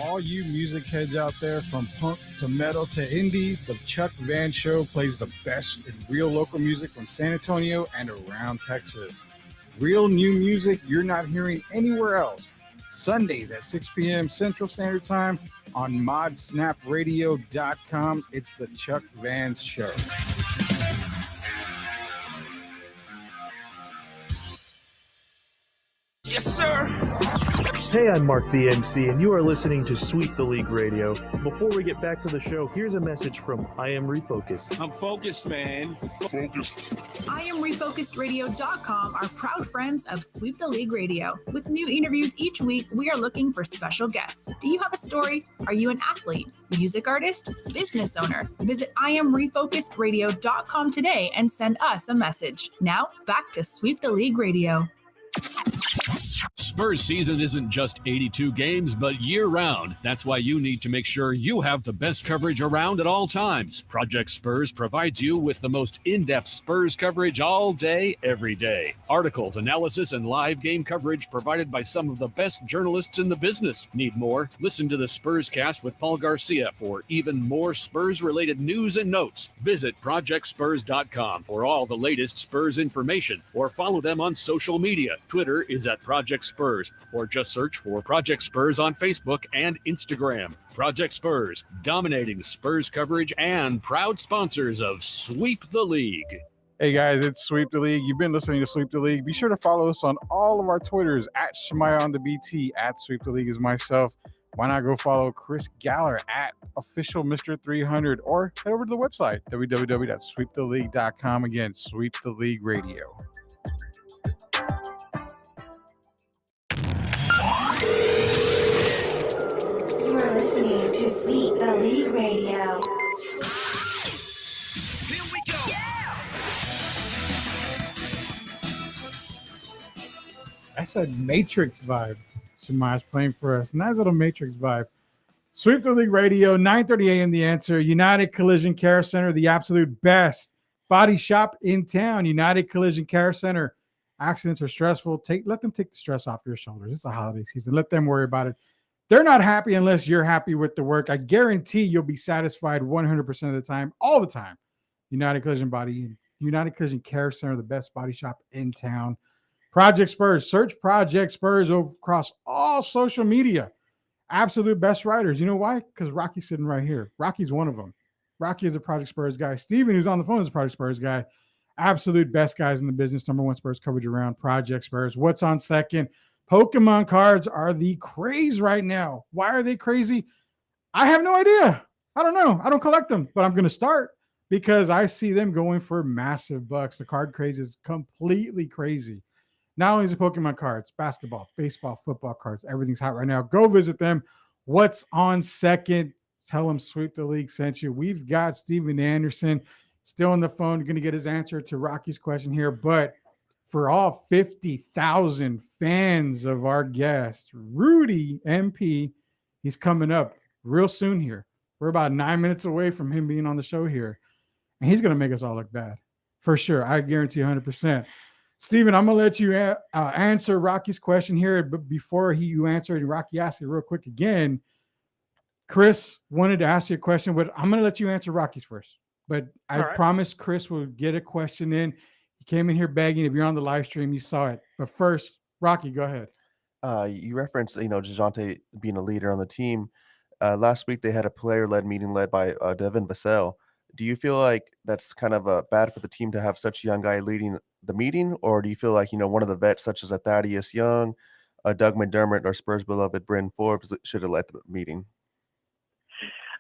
All you music heads out there, from punk to metal to indie, the Chuck Van Show plays the best in real local music from San Antonio and around Texas. Real new music you're not hearing anywhere else. Sundays at 6 p.m. Central Standard Time on modsnapradio.com. It's the Chuck Van Show. Yes, sir. Hey, I'm Mark the MC, and you are listening to Sweep the League Radio. Before we get back to the show, here's a message from I Am Refocused. I'm focused, man. Focused. IamRefocusedRadio.com are proud friends of Sweep the League Radio. With new interviews each week, we are looking for special guests. Do you have a story? Are you an athlete, music artist, business owner? Visit IamRefocusedRadio.com today and send us a message. Now, back to Sweep the League Radio. Spurs season isn't just 82 games, but year-round. That's why you need to make sure you have the best coverage around at all times. Project Spurs provides you with the most in-depth Spurs coverage all day, every day. Articles, analysis, and live game coverage provided by some of the best journalists in the business. Need more? Listen to the Spurs Cast with Paul Garcia for even more Spurs-related news and notes. Visit ProjectSpurs.com for all the latest Spurs information, or follow them on social media. Twitter is at Project Spurs, or just search for Project Spurs on Facebook and Instagram. Project Spurs, dominating Spurs coverage and proud sponsors of Sweep the League. Hey guys, it's Sweep the League. You've been listening to Sweep the League. Be sure to follow us on all of our Twitters, at Shemaya on the BT, at Sweep the League is myself. Why not go follow Chris Galler at official Mr. 300, or head over to the website, www.sweeptheleague.com. Again, Sweep the League Radio. You are listening to Sweep the League Radio. Here we go. That's a Matrix vibe. Shemaya's playing for us. Nice little Matrix vibe. Sweep the League Radio, 9:30 a.m. The Answer. United Collision Care Center, the absolute best body shop in town. United Collision Care Center. Accidents are stressful. Let them take the stress off your shoulders. It's a holiday season. Let them worry about it. They're not happy unless you're happy with the work. I guarantee you'll be satisfied 100% of the time, all the time. United Collision Care Center, the best body shop in town. Project Spurs. Search Project Spurs across all social media. Absolute best writers. You know why? Because Rocky's sitting right here. Rocky's one of them. Rocky is a Project Spurs guy. Steven, who's on the phone, is a Project Spurs guy. Absolute best guys in the business. Number one Spurs coverage around. Project Spurs. What's on second? Pokemon cards are the craze right now. Why are they crazy? I have no idea. I don't know. I don't collect them, but I'm going to start because I see them going for massive bucks. The card craze is completely crazy. Not only is it Pokemon cards, basketball, baseball, football cards, everything's hot right now. Go visit them. What's on second? Tell them Sweep the League sent you. We've got Steven Anderson still on the phone, going to get his answer to Rocky's question here. But for all 50,000 fans of our guest, Rudy MP, he's coming up real soon here. We're about 9 minutes away from him being on the show here. and he's going to make us all look bad for sure. I guarantee 100%. Steven, I'm going to let you answer Rocky's question here. But before you answer it, and Rocky asked it real quick again, Chris wanted to ask you a question, but I'm going to let you answer Rocky's first. But I promise Chris will get a question in. He came in here begging. If you're on the live stream, you saw it. But first, Rocky, go ahead. You referenced, DeJounte being a leader on the team. Last week, they had a player-led meeting led by Devin Vassell. Do you feel like that's kind of bad for the team to have such a young guy leading the meeting? Or do you feel like, one of the vets, such as a Thaddeus Young, Doug McDermott, or Spurs beloved Bryn Forbes should have led the meeting?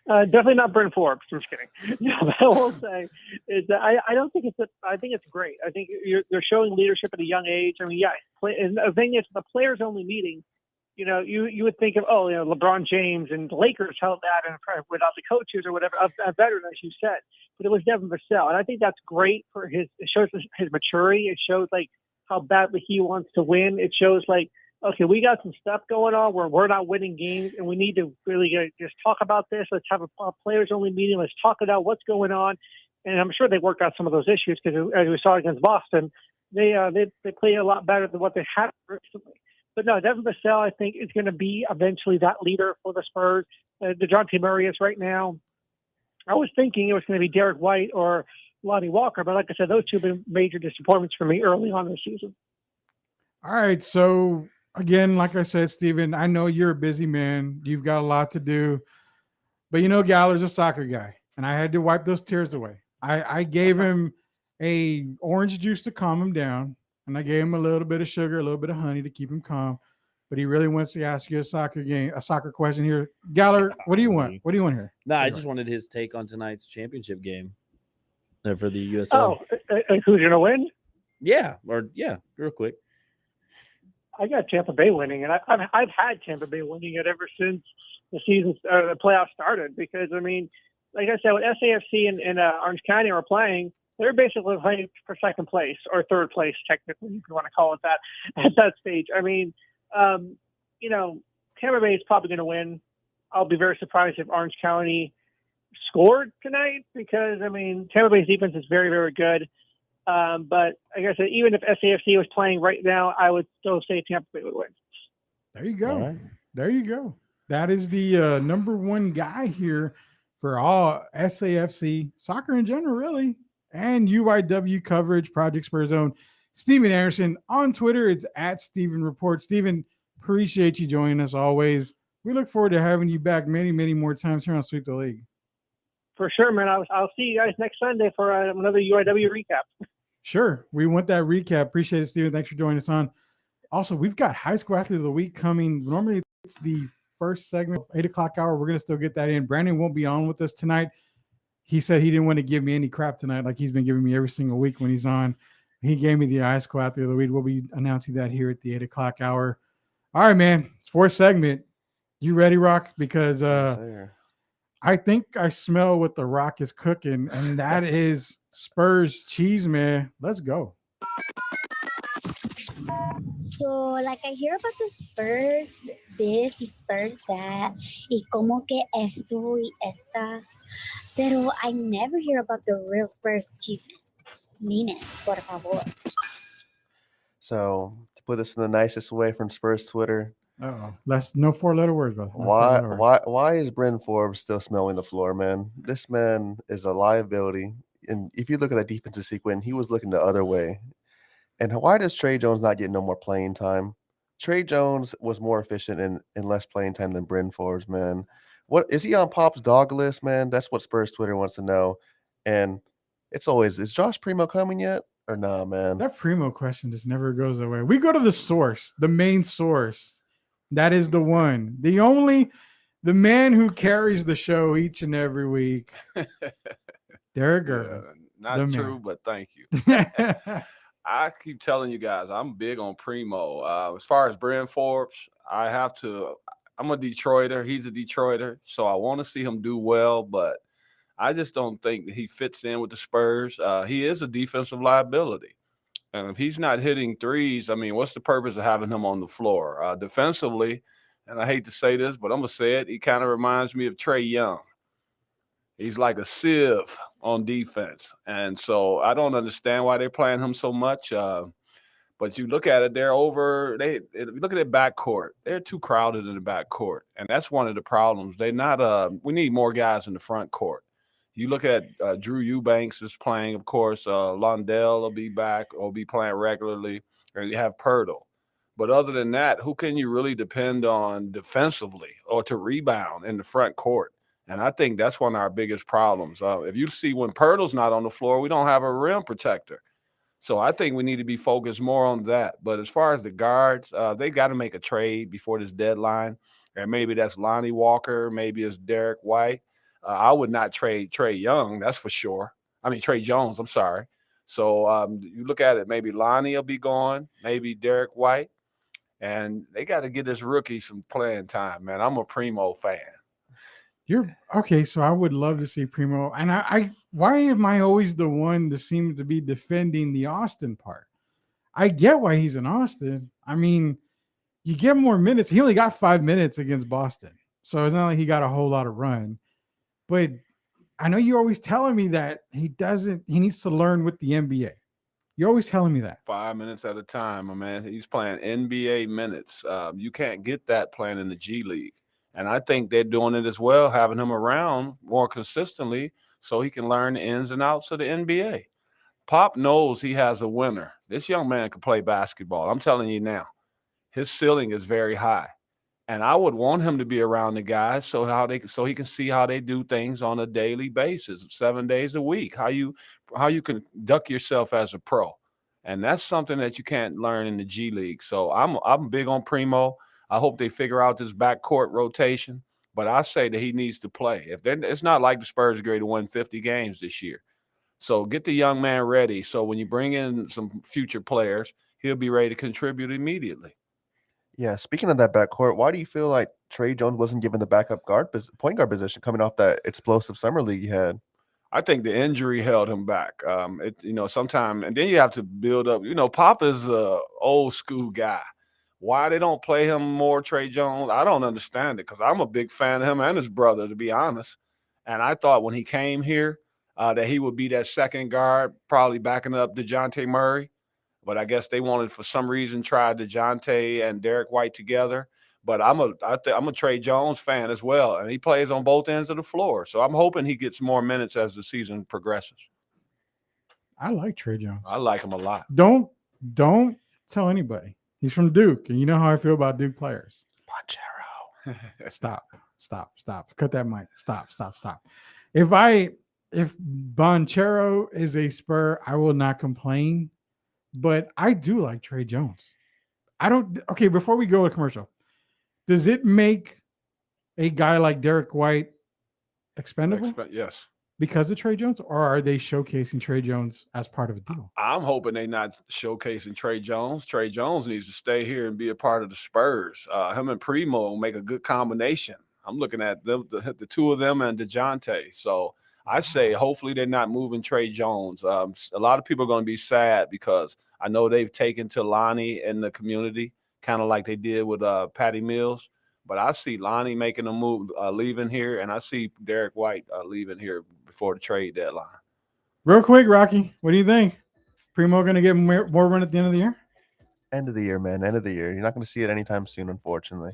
Definitely not Bryn Forbes. I'm just kidding. No, but I will say is that I don't think I think it's great. I think they're showing leadership at a young age. I mean, and the thing is, the players only meeting. You would think of LeBron James and the Lakers held that and without the coaches or whatever, a veteran, as you said. But it was Devin Vassell, and I think that's great for it shows his maturity. It shows like how badly he wants to win. It shows like, okay, we got some stuff going on where we're not winning games, and we need to really just talk about this. Let's have a players-only meeting. Let's talk about what's going on. And I'm sure they worked out some of those issues because, as we saw against Boston, they played a lot better than what they had recently. But no, Devin Vassell, I think, is going to be eventually that leader for the Spurs. DeJounte Murray is right now. I was thinking it was going to be Derek White or Lonnie Walker, but like I said, those two have been major disappointments for me early on this season. All right, so again, like I said, Steven, I know you're a busy man. You've got a lot to do. But Galler's a soccer guy, and I had to wipe those tears away. I gave him a orange juice to calm him down, and I gave him a little bit of sugar, a little bit of honey to keep him calm. But he really wants to ask you a soccer question here. Galler, what do you want? What do you want here? No, I just wanted his take on tonight's championship game for the USL. Who's going to win? Yeah, real quick. I got Tampa Bay winning, and I've had Tampa Bay winning it ever since the season the playoffs started. Because I mean, like I said, when SAFC and Orange County were playing, they're basically playing for second place or third place, technically, if you want to call it that, at that stage. I mean, Tampa Bay is probably going to win. I'll be very surprised if Orange County scored tonight because, I mean, Tampa Bay's defense is very, very good. But like I said, even if SAFC was playing right now, I would still say Tampa Bay would win. There you go. Right. There you go. That is the number one guy here for all SAFC, soccer in general, really, and UIW coverage, Project Spurs Zone. Steven Anderson on Twitter. It's at Steven Report. Steven, appreciate you joining us always. We look forward to having you back many, many more times here on Sweep the League. For sure, man. I'll see you guys next Sunday for another UIW recap. Sure. We want that recap. Appreciate it, Steven. Thanks for joining us on. Also, we've got High School Athlete of the Week coming. Normally, it's the first segment, 8 o'clock hour. We're going to still get that in. Brandon won't be on with us tonight. He said he didn't want to give me any crap tonight like he's been giving me every single week when he's on. He gave me the High School Athlete of the Week. We'll be announcing that here at the 8 o'clock hour. All right, man. It's fourth segment. You ready, Rock? Because I think I smell what the Rock is cooking, and that is Spurs cheese, man. Let's go. So, like, I hear about the Spurs this y Spurs that, y como que esto y esta, pero I never hear about the real Spurs cheese. Name it, por favor. So, to put this in the nicest way from Spurs Twitter. That's no four-letter words, brother. Why is Bryn Forbes still smelling the floor, man? This man is a liability. And if you look at that defensive sequence, he was looking the other way. And why does Trey Jones not get no more playing time? Trey Jones was more efficient in less playing time than Bryn Forbes, man. What is he on Pop's dog list, man? That's what Spurs Twitter wants to know. And it's always, is Josh Primo coming yet? Or nah, man? That Primo question just never goes away. We go to the source, the main source. That is the one. The man who carries the show each and every week. Derek Gervin. Not true, but thank you. I keep telling you guys, I'm big on Primo. As far as Bryn Forbes, I'm a Detroiter. He's a Detroiter, so I want to see him do well, but I just don't think that he fits in with the Spurs. He is a defensive liability. And if he's not hitting threes, I mean, what's the purpose of having him on the floor? Defensively, and I hate to say this, but I'm going to say it, he kind of reminds me of Trae Young. He's like a sieve on defense. And so I don't understand why they're playing him so much. But you look at it, look at their backcourt. They're too crowded in the backcourt. And that's one of the problems. We need more guys in the front court. You look at Drew Eubanks is playing, of course. Londell will be back or be playing regularly. And you have Pirtle. But other than that, who can you really depend on defensively or to rebound in the front court? And I think that's one of our biggest problems. If you see when Pirtle's not on the floor, we don't have a rim protector. So I think we need to be focused more on that. But as far as the guards, they got to make a trade before this deadline. And maybe that's Lonnie Walker. Maybe it's Derek White. I would not trade Trey Young. That's for sure. I mean, Trey Jones. I'm sorry. So you look at it, maybe Lonnie will be gone. Maybe Derek White. And they got to get this rookie some playing time, man. I'm a Primo fan. You're okay. So I would love to see Primo. And why am I always the one that seems to be defending the Austin part? I get why he's in Austin. I mean, you get more minutes. He only got 5 minutes against Boston. So it's not like he got a whole lot of run. But I know you're always telling me that he needs to learn with the NBA. You're always telling me that. 5 minutes at a time, my man. He's playing NBA minutes. You can't get that playing in the G League. And I think they're doing it as well, having him around more consistently so he can learn the ins and outs of the NBA. Pop knows he has a winner. This young man can play basketball. I'm telling you now, his ceiling is very high. And I would want him to be around the guys so he can see how they do things on a daily basis, 7 days a week, how you conduct yourself as a pro. And that's something that you can't learn in the G League. So I'm big on Primo. I hope they figure out this backcourt rotation. But I say that he needs to play. It's not like the Spurs are going to win 50 games this year. So get the young man ready. So when you bring in some future players, he'll be ready to contribute immediately. Yeah, speaking of that backcourt, why do you feel like Trey Jones wasn't given the backup point guard position coming off that explosive summer league he had? I think the injury held him back. Sometime, and then you have to build up. Pop is a old school guy. Why they don't play him more, Trey Jones? I don't understand it because I'm a big fan of him and his brother, to be honest. And I thought when he came here that he would be that second guard, probably backing up DeJounte Murray. But I guess they wanted, for some reason, try DeJounte and Derek White together. But I'm a Trey Jones fan as well, and he plays on both ends of the floor. So I'm hoping he gets more minutes as the season progresses. I like Trey Jones. I like him a lot. Don't tell anybody. He's from Duke, and you know how I feel about Duke players. Ponchero. Stop. Cut that mic. Stop. If Bonchero is a Spur, I will not complain. But I do like Trey Jones. Okay, before we go to commercial, does it make a guy like Derek White expendable? Yes. Because of Trey Jones, or are they showcasing Trey Jones as part of a deal? I'm hoping they're not showcasing Trey Jones. Trey Jones needs to stay here and be a part of the Spurs. Him and Primo make a good combination. I'm looking at them, the two of them and DeJounte. So I say hopefully they're not moving Trey Jones. A lot of people are going to be sad because I know they've taken to Lonnie in the community, kind of like they did with Patty Mills. But I see Lonnie making a move, leaving here, and I see Derek White leaving here before the trade deadline. Real quick, Rocky, what do you think? Primo going to get more run at the end of the year? End of the year, man. End of the year. You're not going to see it anytime soon, unfortunately.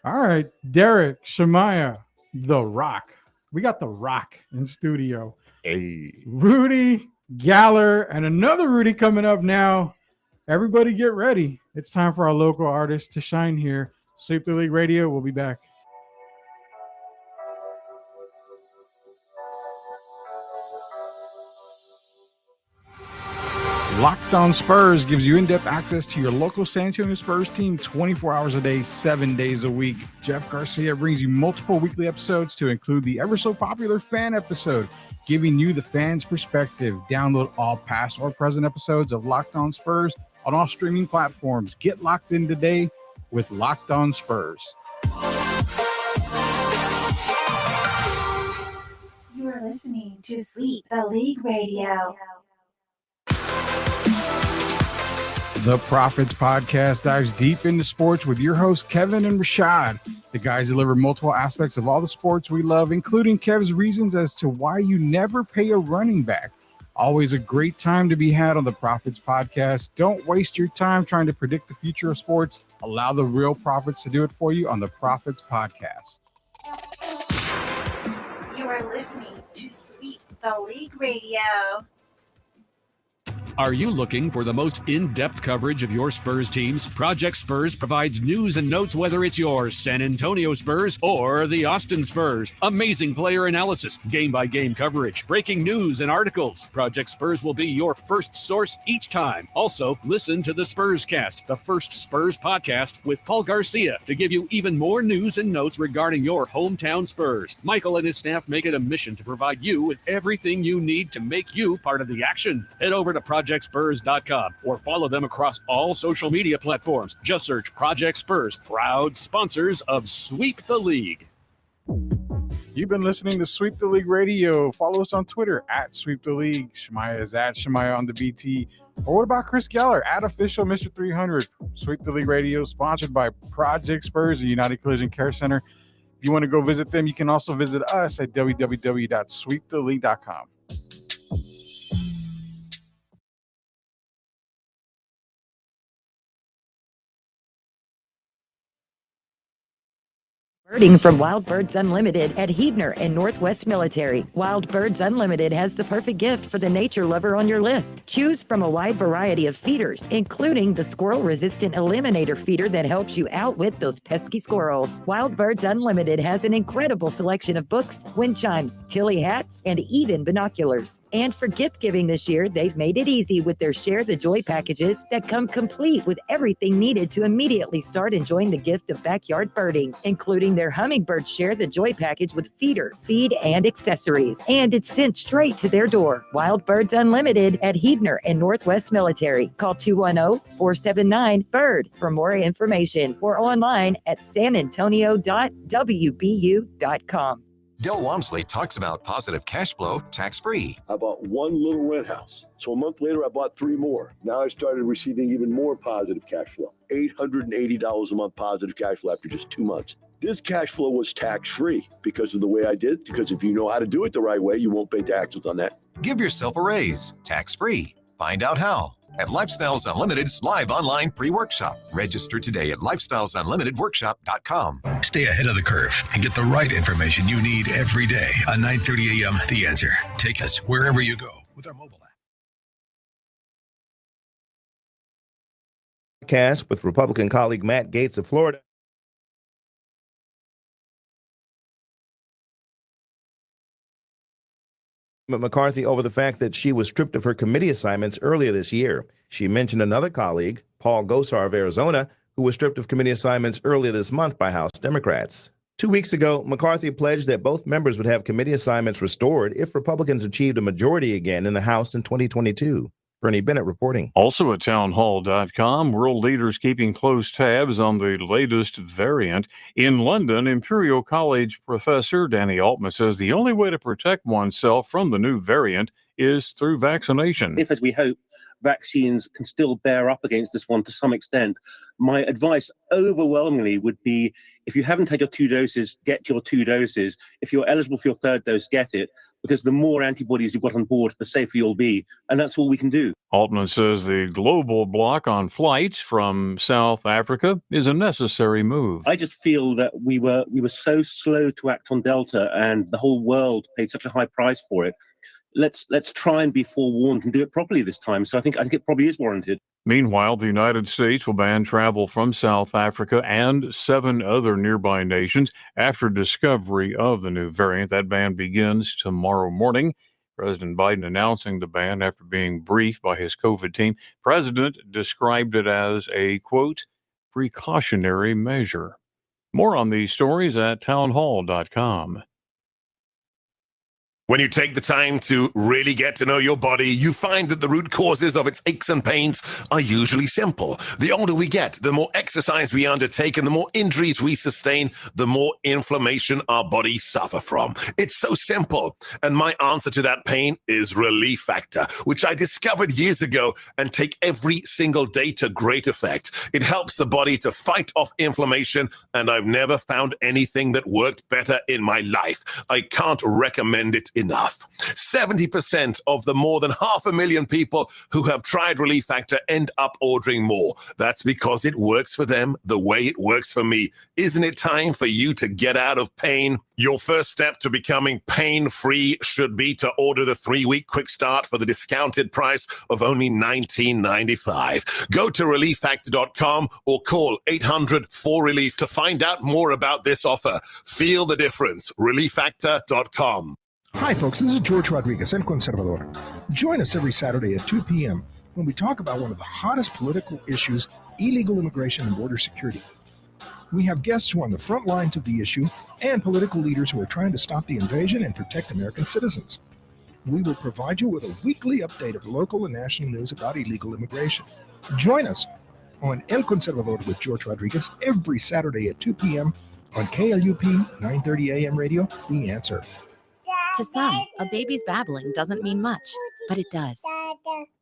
All right. Derek, Shemaya, The Rock. We got The Rock in studio. Hey. Rudy Galler and another Rudy coming up now. Everybody get ready. It's time for our local artists to shine here. Sweep the League Radio. We'll be back. Locked On Spurs gives you in-depth access to your local San Antonio Spurs team 24 hours a day, 7 days a week. Jeff Garcia brings you multiple weekly episodes to include the ever-so-popular fan episode, giving you the fans' perspective. Download all past or present episodes of Locked On Spurs on all streaming platforms. Get locked in today with Locked On Spurs. You are listening to Sweep the League Radio. The Profits Podcast dives deep into sports with your hosts, Kevin and Rashad. The guys deliver multiple aspects of all the sports we love, including Kev's reasons as to why you never pay a running back. Always a great time to be had on the Profits Podcast. Don't waste your time trying to predict the future of sports. Allow the real profits to do it for you on the Profits Podcast. You are listening to Sweep the League Radio. Are you looking for the most in-depth coverage of your Spurs teams? Project Spurs provides news and notes whether it's your San Antonio Spurs or the Austin Spurs. Amazing player analysis, game-by-game coverage, breaking news and articles. Project Spurs will be your first source each time. Also, listen to the Spurs Cast, the first Spurs podcast with Paul Garcia, to give you even more news and notes regarding your hometown Spurs. Michael and his staff make it a mission to provide you with everything you need to make you part of the action. Head over to ProjectSpurs.com or follow them across all social media platforms. Just search Project Spurs, proud sponsors of Sweep the League. You've been listening to Sweep the League Radio. Follow us on Twitter at Sweep the League. Shemaya is at Shemaya on the BT. Or what about Chris Geller at Official Mr. 300? Sweep the League Radio, sponsored by Project Spurs, the United Collision Care Center. If you want to go visit them, you can also visit us at www.sweeptheleague.com. Birding from Wild Birds Unlimited at Huebner and Northwest Military. Wild Birds Unlimited has the perfect gift for the nature lover on your list. Choose from a wide variety of feeders, including the squirrel-resistant eliminator feeder that helps you outwit those pesky squirrels. Wild Birds Unlimited has an incredible selection of books, wind chimes, Tilly hats, and even binoculars. And for gift giving this year, they've made it easy with their Share the Joy packages that come complete with everything needed to immediately start enjoying the gift of backyard birding, including their Hummingbird Share the Joy package with feeder, feed, and accessories. And it's sent straight to their door. Wild Birds Unlimited at Huebner and Northwest Military. Call 210-479-BIRD for more information or online at sanantonio.wbu.com. Bill Walmsley talks about positive cash flow tax-free. I bought one little rent house. So a month later, I bought 3 more. Now I started receiving even more positive cash flow. $880 a month positive cash flow after just 2 months. This cash flow was tax-free because of the way I did. Because if you know how to do it the right way, you won't pay taxes on that. Give yourself a raise, tax-free. Find out how at Lifestyles Unlimited's live online pre-workshop. Register today at lifestylesunlimitedworkshop.com. Stay ahead of the curve and get the right information you need every day on 9:30 a.m. The Answer. Take us wherever you go with our mobile app. Cast with Republican colleague Matt Gaetz of Florida. McCarthy over the fact that she was stripped of her committee assignments earlier this year. She mentioned another colleague, Paul Gosar of Arizona, who was stripped of committee assignments earlier this month by House Democrats. 2 weeks ago, McCarthy pledged that both members would have committee assignments restored if Republicans achieved a majority again in the House in 2022. Bernie Bennett reporting. Also at townhall.com, world leaders keeping close tabs on the latest variant. In London, Imperial College professor Danny Altman says the only way to protect oneself from the new variant is through vaccination. If, as we hope, vaccines can still bear up against this one to some extent, my advice overwhelmingly would be, if you haven't had your 2 doses, get your 2 doses. If you're eligible for your 3rd dose, get it, because the more antibodies you've got on board, the safer you'll be. And that's all we can do. Altman says the global block on flights from South Africa is a necessary move. I just feel that we were so slow to act on Delta, and the whole world paid such a high price for it. Let's try and be forewarned and do it properly this time. So I think it probably is warranted. Meanwhile, the United States will ban travel from South Africa and 7 other nearby nations after discovery of the new variant. That ban begins tomorrow morning. President Biden announcing the ban after being briefed by his COVID team. President described it as a, quote, precautionary measure. More on these stories at townhall.com. When you take the time to really get to know your body, you find that the root causes of its aches and pains are usually simple. The older we get, the more exercise we undertake, and the more injuries we sustain, the more inflammation our bodies suffer from. It's so simple. And my answer to that pain is Relief Factor, which I discovered years ago and take every single day to great effect. It helps the body to fight off inflammation, and I've never found anything that worked better in my life. I can't recommend it enough. 70% of the more than 500,000 people who have tried Relief Factor end up ordering more. That's because it works for them the way it works for me. Isn't it time for you to get out of pain? Your first step to becoming pain-free should be to order the 3-week quick start for the discounted price of only $19.95. Go to relieffactor.com or call 800-4RELIEF to find out more about this offer. Feel the difference. relieffactor.com. Hi, folks. This is George Rodriguez, El Conservador. Join us every Saturday at 2 p.m. when we talk about one of the hottest political issues, illegal immigration and border security. We have guests who are on the front lines of the issue and political leaders who are trying to stop the invasion and protect American citizens. We will provide you with a weekly update of local and national news about illegal immigration. Join us on El Conservador with George Rodriguez every Saturday at 2 p.m. on KLUP 930 AM radio, The Answer. To some, a baby's babbling doesn't mean much, but it does.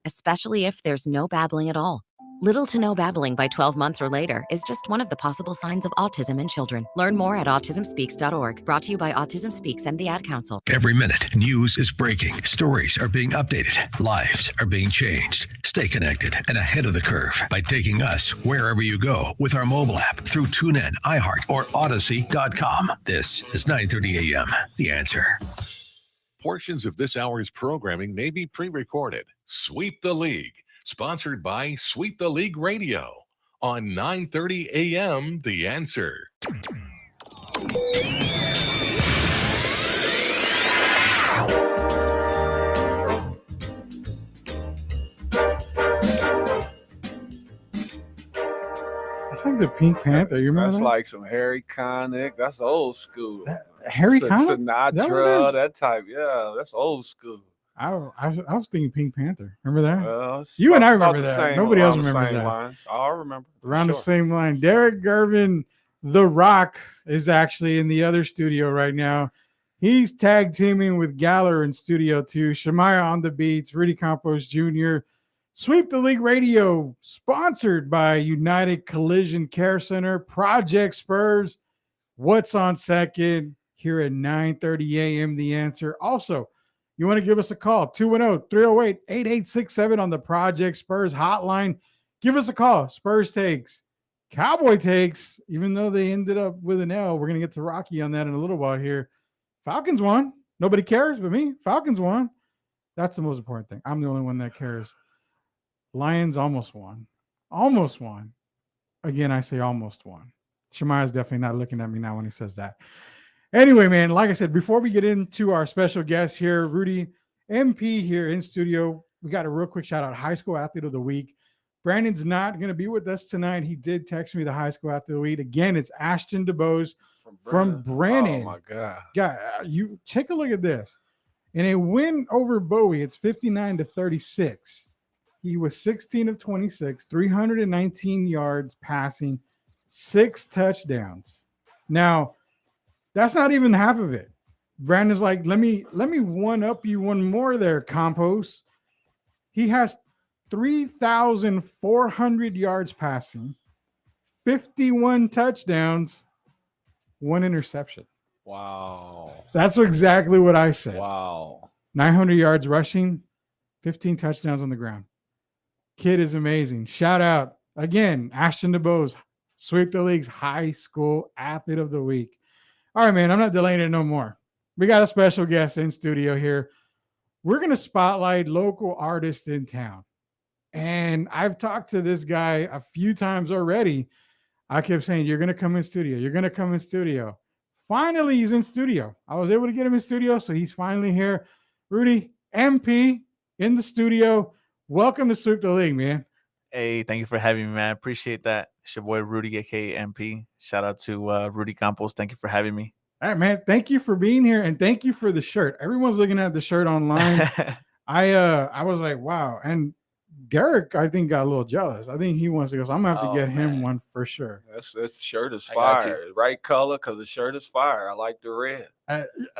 Especially if there's no babbling at all. Little to no babbling by 12 months or later is just one of the possible signs of autism in children. Learn more at autismspeaks.org. Brought to you by Autism Speaks and the Ad Council. Every minute, news is breaking. Stories are being updated. Lives are being changed. Stay connected and ahead of the curve by taking us wherever you go with our mobile app through TuneIn, iHeart, or Odyssey.com. This is 9:30 a.m. The Answer. Portions of this hour's programming may be pre-recorded. Sweep the League, sponsored by Sweep the League Radio on 9:30 a.m. The Answer. It's like the Pink Panther. You remember That's that? like some Harry Connick. That's old school. Harry Connick? Sinatra, that type. Yeah, that's old school. I was thinking Pink Panther. Remember that? Well, it's You and I about remember the that. same- Nobody else around the remembers same that. lines. I remember. for Around the sure. same line. Derek Gervin, The Rock, is actually in the other studio right now. He's tag teaming with Galler in Studio 2. Shemaya on the beats, Rudy Campos Jr. Sweep the League Radio, sponsored by United Collision Care Center, Project Spurs, What's on Second, here at 9:30 a.m. The Answer. Also, you want to give us a call, 210-308-8867 on the Project Spurs hotline. Give us a call. Spurs takes, Cowboy takes, even though they ended up with an L. We're going to get to Rocky on that in a little while here. Falcons won. Nobody cares but me. Falcons won. That's the most important thing. I'm the only one that cares. Lions almost won. Almost won. Again, I say almost won. Shemaya's definitely not looking at me now when he says that. Anyway, man, like I said, before we get into our special guest here, Rudy MP here in studio, we got a real quick shout out, High School Athlete of the Week. Brandon's not going to be with us tonight. He did text me the High School Athlete of the Week. Again, it's Ashton DeBose from Brandon. Oh my God. God, you take a look at this. In a win over Bowie, it's 59-36. He was 16 of 26, 319 yards passing, 6 touchdowns. Now, that's not even half of it. Brandon's like, let me one up you one more there, Campos. He has 3,400 yards passing, 51 touchdowns, 1 interception. Wow. That's exactly what I said. Wow. 900 yards rushing, 15 touchdowns on the ground. Kid is amazing. Shout out again, Ashton DeBose, Sweep the League's High School Athlete of the Week. All right, man, I'm not delaying it no more. We got a special guest in studio here. We're going to spotlight local artists in town. And I've talked to this guy a few times already. I kept saying, you're going to come in studio. You're going to come in studio. Finally, he's in studio. I was able to get him in studio, so he's finally here. Rudy, MP, in the studio. Welcome to Sweep the League, man. Hey, thank you for having me, man. I appreciate that. It's your boy Rudy, aka MP. Shout out to Rudy Campos. Thank you for having me. All right, man. Thank you for being here, and thank you for the shirt. Everyone's looking at the shirt online. I was like, wow. And Derek, I think, got a little jealous. I think he wants to go. So I'm gonna have to get him one for sure. This shirt is I got fire. Right color, because the shirt is fire. I like the red.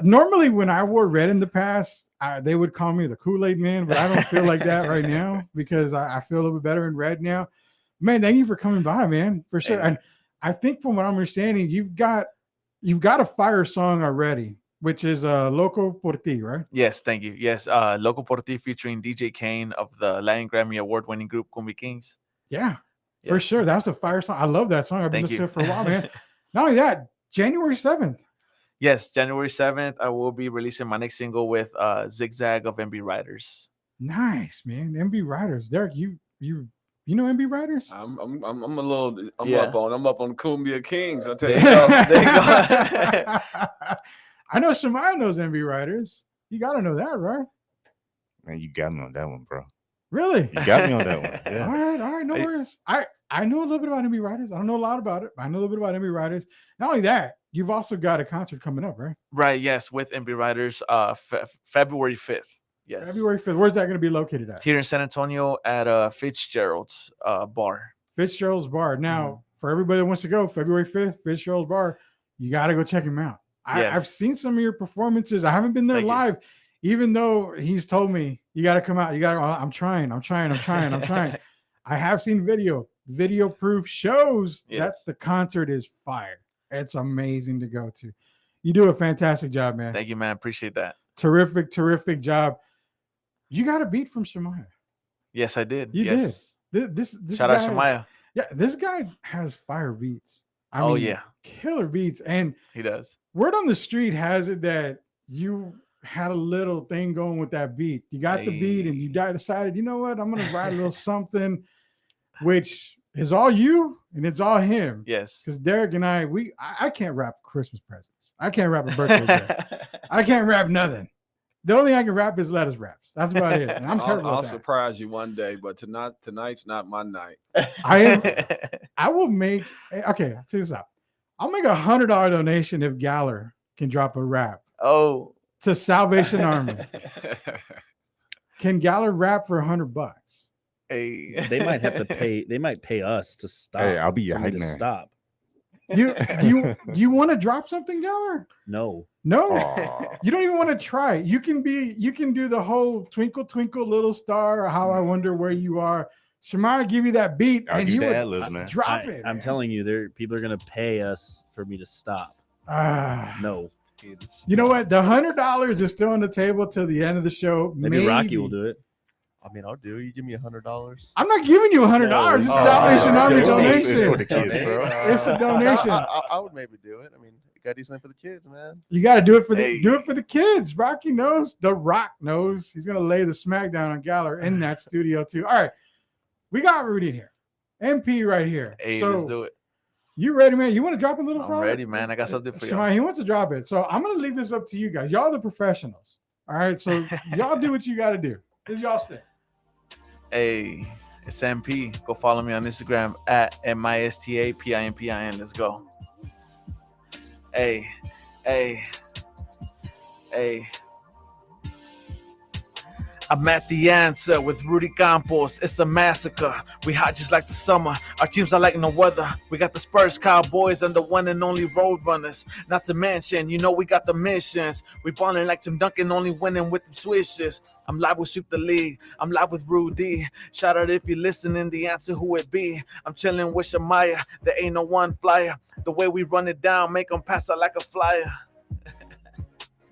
Normally, when I wore red in the past, they would call me the Kool-Aid Man, but I don't feel like that right now because I feel a little bit better in red now. Man, thank you for coming by, man, for sure. And I think from what I'm understanding, you've got a fire song already, which is Loco Por Ti, right? Yes, thank you. Yes, Loco Por Ti featuring DJ Kane of the Latin Grammy award-winning group Cumbia Kings. Yeah, for Yes. sure. That's a fire song. I love that song. I've been Thank listening you. to it for a while, man. Not only that, January 7th. Yes, January 7th, I will be releasing my next single with Zigzag of MB Riders. Nice, man. MB Riders. Derek, you know MB Riders? I'm a little. I'm Yeah. up on Cumbia Kings. I tell There you. you go. There you go. I know Shemaya knows MB Riders. You got to know that, right? Man, you got me on that one, bro. Really? You got me on that one. Yeah. All right, no worries. I know a little bit about MB Riders. I don't know a lot about it, but I know a little bit about MB Riders. Not only that, you've also got a concert coming up, right? Right, yes, with MB Riders, February 5th. Yes. February 5th. Where's that going to be located at? Here in San Antonio at Fitzgerald's bar. Fitzgerald's Bar. Now, for everybody that wants to go, February 5th, Fitzgerald's Bar, you got to go check him out. Yes. I've seen some of your performances. I haven't been there live, even though he's told me, you got to come out. You got to, I'm trying. I have seen video proof shows that the concert is fire. It's amazing to go to. You do a fantastic job, man. Thank you, man. Appreciate that. Terrific job. You got a beat from Shemaya. Yes, I did. You yes. did. This Shout out Shemaya. Yeah, this guy has fire beats. I Oh, mean, yeah. killer beats. And He does. word on the street has it that you had a little thing going with that beat. You got the beat and you decided, you know what? I'm going to write a little something, which is all you and it's all him. Yes. Because Derek and I can't rap Christmas presents. I can't rap a birthday gift. I can't rap nothing. The only thing I can rap is lettuce raps. That's about it. And I'm terrible I'll at that. surprise you one day, but tonight's not my night. I will make, okay, check this out. I'll make $100 donation if Galler can drop a rap. Oh. To Salvation Army. Can Galler rap for $100? Hey. They might have to pay. They might pay us to stop. Hey, I'll be your for me hype to man. Stop. You want to drop something, Galler? No. You don't even want to try. You can do the whole twinkle twinkle little star, or how I wonder where you are. Shemaya give you that beat and you would drop it. I'm telling you, people are gonna pay us for me to stop. No. You know what? The $100 is still on the table till the end of the show. Maybe Rocky will do it. I mean, I'll do it. You give me $100. I'm not giving you $100. This is Salvation Army donation. It's for the kids, bro. It's a donation. I would maybe do it. I mean, you gotta do something for the kids, man. You got to do it for the kids. Rocky knows. The Rock knows. He's gonna lay the smackdown on Galler in that studio too. All right, we got Rudy in here. MP right here. Hey, so let's do it. you ready, man? You want to drop a little? I'm ready, man. I got something for you. Shemaya, he wants to drop it. So I'm gonna leave this up to you guys. Y'all the professionals. All right. So y'all do what you got to do. This is y'all stay. Hey, it's MP. Go follow me on Instagram at MISTAPINPIN. Let's go. Hey. I'm at the answer with Rudy Campos. It's a massacre. We hot just like the summer. Our teams are like no other. We got the Spurs, Cowboys, and the one and only Road Runners. Not to mention, you know we got the missions. We ballin' like Tim Duncan, only winning with them swishes. I'm live with Sweep the League. I'm live with Rudy. Shout out if you're listening, the answer who it be. I'm chilling with Shemaya. There ain't no one flyer. The way we run it down, make them pass out like a flyer.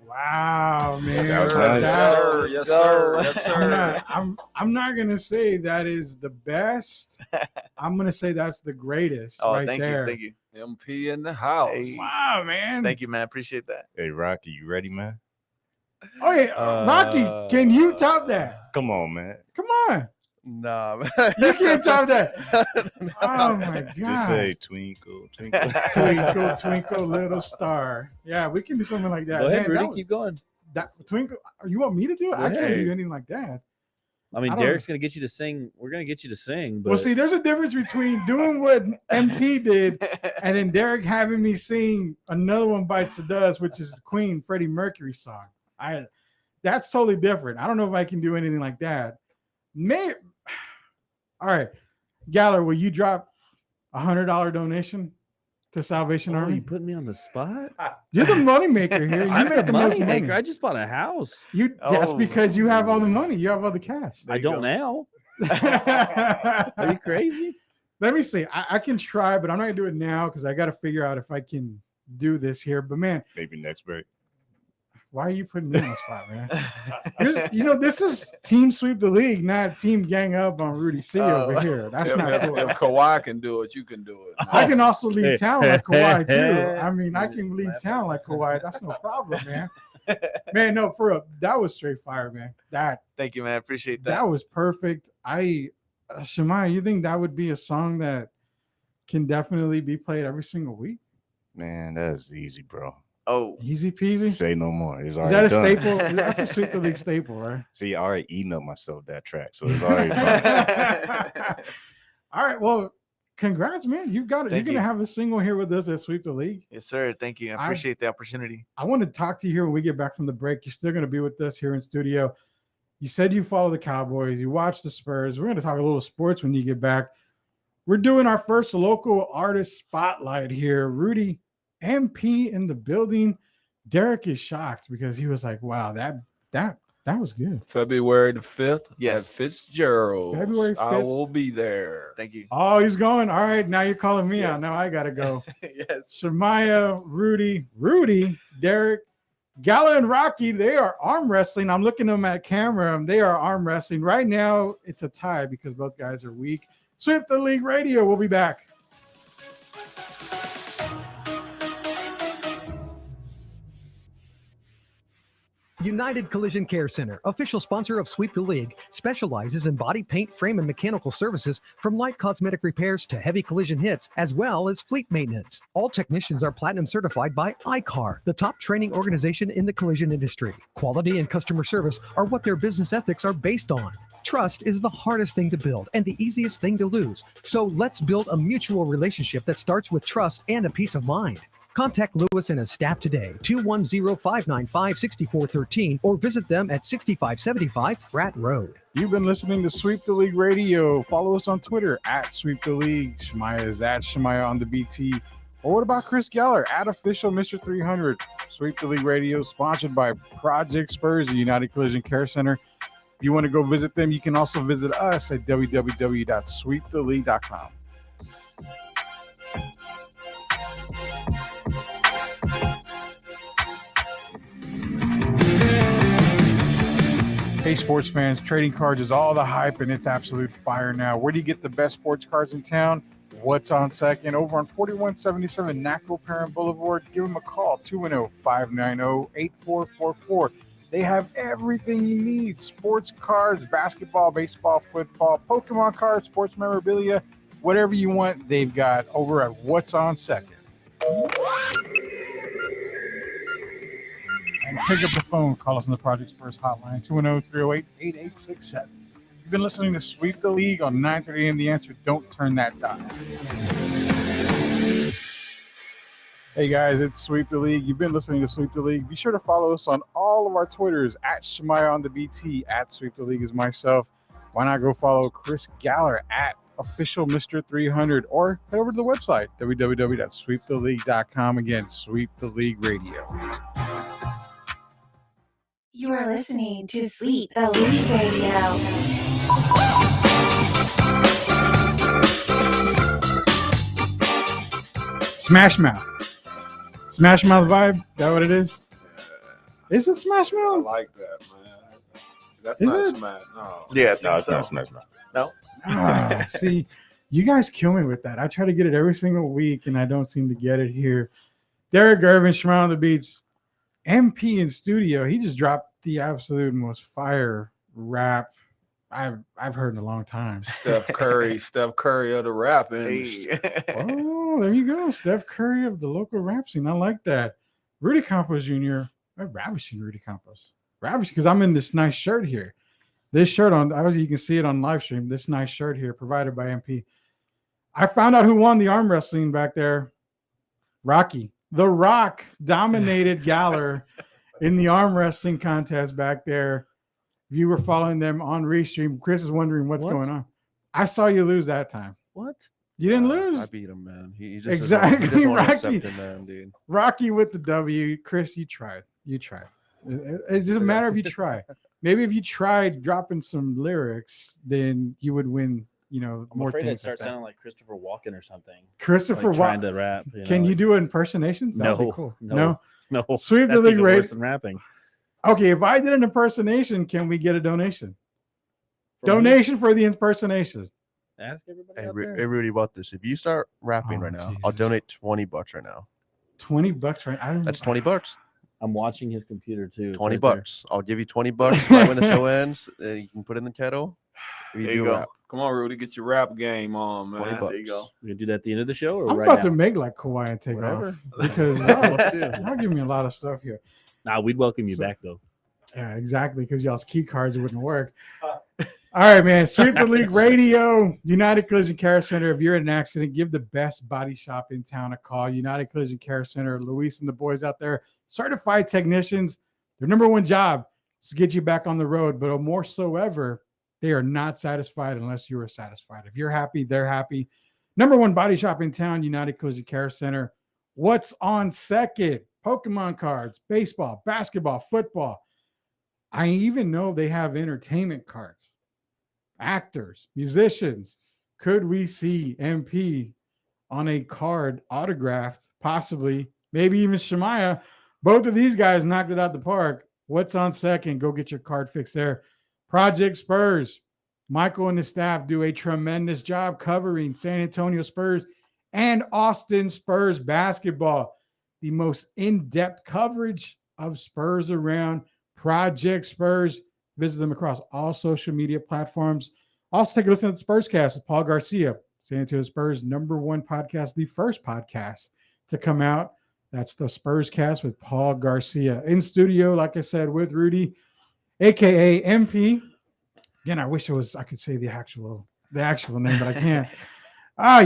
Wow, man. That was nice. Yes, sir. Yes, sir. I'm not gonna say that is the best. I'm gonna say that's the greatest. Oh, right thank there. you. Thank you. MP in the house. Hey. Wow, man. Thank you, man. Appreciate that. Hey, Rocky, you ready, man? Oh yeah, Rocky, can you top that? Come on, man. Come on. Nah, man. You can't top that. Oh my god. Just say twinkle, twinkle. Twinkle, twinkle, little star. Yeah, we can do something like that. Go ahead, Man, Rudy. Keep going. that twinkle. You want me to do it? Go I can't ahead. do anything like that. I mean, I don't Derek's gonna get you to sing. We're gonna get you to sing. But Well, see, there's a difference between doing what MP did and then Derek having me sing Another One Bites the Dust, which is the Queen Freddie Mercury song. That's totally different. I don't know if I can do anything like that. All right, Galler, will you drop $100 donation to Salvation Army? You putting me on the spot? You're the moneymaker here. You I'm make the the most money money. maker. I just bought a house. That's because you have all the money. You have all the cash. I don't now. Are you crazy? Let me see. I can try, but I'm not gonna do it now because I got to figure out if I can do this here. But man, maybe next break. Why are you putting me on the spot, man? This is Team Sweep the League, not Team Gang Up on Rudy C over here. That's not cool. If Kawhi can do it, you can do it. I can also leave town like Kawhi too. I mean, I can leave town like Kawhi. That's no problem, man. Man, no, for real, that was straight fire, man. Thank you, man. Appreciate that. That was perfect. Shemaya, you think that would be a song that can definitely be played every single week? Man, that's easy, bro. Oh, easy peasy. Say no more. It's Is already that a done. staple? That's a Sweep the League staple, right? See, I already emailed myself that track, so it's already fine. All right. Well, congrats, man. You've got it. Thank You're going to you. have a single here with us at Sweep the League. Yes, sir. Thank you. I appreciate the opportunity. I want to talk to you here when we get back from the break. You're still going to be with us here in studio. You said you follow the Cowboys. You watch the Spurs. We're going to talk a little sports when you get back. We're doing our first local artist spotlight here. Rudy MP in the building. Derek is shocked because he was like, wow, that was good. February the 5th. Yes. At Fitzgerald. February I 5th. will be there. Thank you. Oh, he's going. All right. Now you're calling me out. Now I got to go. Yes. Shemaya, Rudy, Derek, Gala, and Rocky, they are arm wrestling. I'm looking at them at camera. They are arm wrestling. Right now, it's a tie because both guys are weak. Sweep the League Radio. We'll be back. United Collision Care Center, official sponsor of Sweep the League, specializes in body paint, frame, and mechanical services from light cosmetic repairs to heavy collision hits, as well as fleet maintenance. All technicians are platinum certified by ICAR, the top training organization in the collision industry. Quality and customer service are what their business ethics are based on. Trust is the hardest thing to build and the easiest thing to lose. So let's build a mutual relationship that starts with trust and a peace of mind. Contact Lewis and his staff today, 210-595-6413, or visit them at 6575 Pratt Road. You've been listening to Sweep the League Radio. Follow us on Twitter at Sweep the League. Shemaya is at Shemaya on the BT. Or what about Chris Geller at Official Mr. 300? Sweep the League Radio, sponsored by Project Spurs, the United Collision Care Center. If you want to go visit them, you can also visit us at www.sweeptheleague.com. Hey, sports fans, trading cards is all the hype and it's absolute fire now. Where do you get the best sports cards in town? What's on second? Over on 4177 Nacro Parent Boulevard. Give them a call, 210-590-8444. They have everything you need. Sports cards, basketball, baseball, football, Pokemon cards, sports memorabilia, whatever you want, they've got over at What's on Second. And pick up the phone. Call us on the Project Spurs hotline, 210-308-8867. You've been listening to Sweep the League on 9:30 AM. The Answer. Don't turn that dial. Hey guys, it's Sweep the League. You've been listening to Sweep the League. Be sure to follow us on all of our Twitters at Shemaya on the BT, at Sweep the League is myself. Why not go follow Chris Galler at Official Mr. 300 or head over to the website, www.sweeptheleague.com. Again, Sweep the League Radio. You are listening to Sweep the League Radio. Smash Mouth. Smash Mouth vibe? Is that what it is? Is it Smash I Mouth? like that, man. That's Is not it? Smash. No. Yeah, No, it's not Smash Mouth. No. Ah, see, you guys kill me with that. I try to get it every single week, and I don't seem to get it here. Derek Irvin, Shemaya on the Beats, MP in studio. He just dropped the absolute most fire rap I've heard in a long time. Steph Curry of the rap industry. Oh, there you go. Steph Curry of the local rap scene. I like that. Rudy Campos Jr. I'm ravishing Rudy Campos. Ravishing because I'm in this nice shirt here. This shirt on, obviously you can see it on live stream. This nice shirt here provided by MP. I found out who won the arm wrestling back there. Rocky. The Rock dominated Galler in the arm wrestling contest back there. If you were following them on Restream, Chris is wondering what's going on. I saw you lose that time. What? You didn't lose? I beat him, man. He just exactly Rocky. Rocky. Man, dude. Rocky with the W. Chris, you tried. You tried. It doesn't matter if you try. Maybe if you tried dropping some lyrics, then you would win. You know, I'm more afraid I'd things. start Like sounding like Christopher Walken or something. Christopher like trying to rap. Can you do impersonations? That'd be cool. No. Sweep the That's league even rate. worse than rapping. Okay, if I did an impersonation, can we get a donation? From Donation for the impersonation. Ask everybody Hey, out there. hey, Rudy, about this. If you start rapping right now, I'll donate $20 right now. $20 right? I don't. That's $20. I'm watching his computer too. It's 20 right there. bucks. I'll give you $20 right when the show ends. You can put it in the kettle. If There do you go. rap. Come on, Rudy, get your rap game on, man. 20 bucks. There you go. We gonna do that at the end of the show, or I'm right about now? to make like Kawhi and take Whatever. off because y'all give me a lot of stuff here. Nah, we'd welcome you So- back though. Yeah, exactly. Because y'all's key cards wouldn't work. All right, man. Sweep the League Radio, United Collision Care Center. If you're in an accident, give the best body shop in town a call. United Collision Care Center. Luis and the boys out there, certified technicians. Their number one job is to get you back on the road. But more so ever, they are not satisfied unless you are satisfied. If you're happy, they're happy. Number one body shop in town, United Collision Care Center. What's on second? Pokemon cards, baseball, basketball, football. I even know they have entertainment cards, actors, musicians. Could we see MP on a card autographed, possibly, maybe even Shemaya? Both of these guys knocked it out the park. What's on second? Go get your card fixed there. Project Spurs. Michael and his staff do a tremendous job covering San Antonio Spurs and Austin Spurs basketball. The most in-depth coverage of Spurs around. Project Spurs. Visit them across all social media platforms. Also, take a listen to the Spurscast with Paul Garcia, San Antonio Spurs #1 podcast, the first podcast to come out. That's the Spurscast with Paul Garcia. In studio, like I said, with Rudy, aka MP. Again, I wish I could say the actual name, but I can't.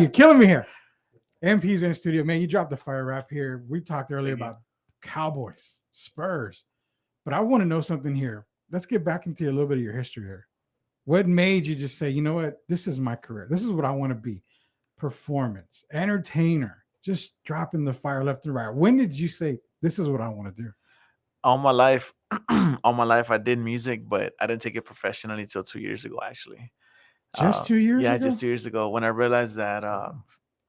You're killing me here. MP's in studio. Man, you dropped the fire rap here. We talked earlier about Cowboys, Spurs. But I want to know something here. Let's get back into a little bit of your history here. What made you just say, you know what? This is my career. This is what I want to be. Performance, entertainer, just dropping the fire left and right. When did you say, this is what I want to do? All my life, I did music, but I didn't take it professionally until 2 years ago, actually. Just 2 years Yeah, ago? just 2 years ago, when I realized that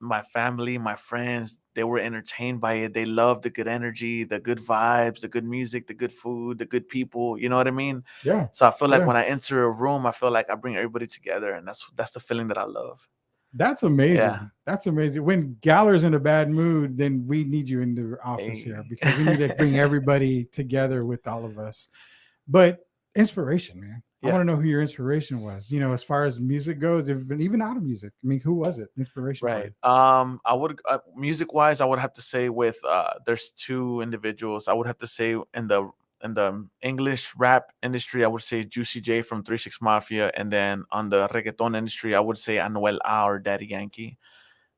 my family, my friends, they were entertained by it. They loved the good energy, the good vibes, the good music, the good food, the good people. You know what I mean? Yeah. So I feel like Yeah. when I enter a room, I feel like I bring everybody together, and that's the feeling that I love. That's amazing. Yeah. That's amazing. When Galler's in a bad mood, then we need you in the office here because we need to bring everybody together with all of us. But inspiration, man. I Yeah. want to know who your inspiration was. You know, as far as music goes, even out of music. I mean, who was it? Inspiration. for Right. you? I would music wise, I would have to say with there's two individuals. I would have to say in the English rap industry, I would say Juicy J from 3 6 Mafia, and then on the reggaeton industry, I would say Anuel A or Daddy Yankee.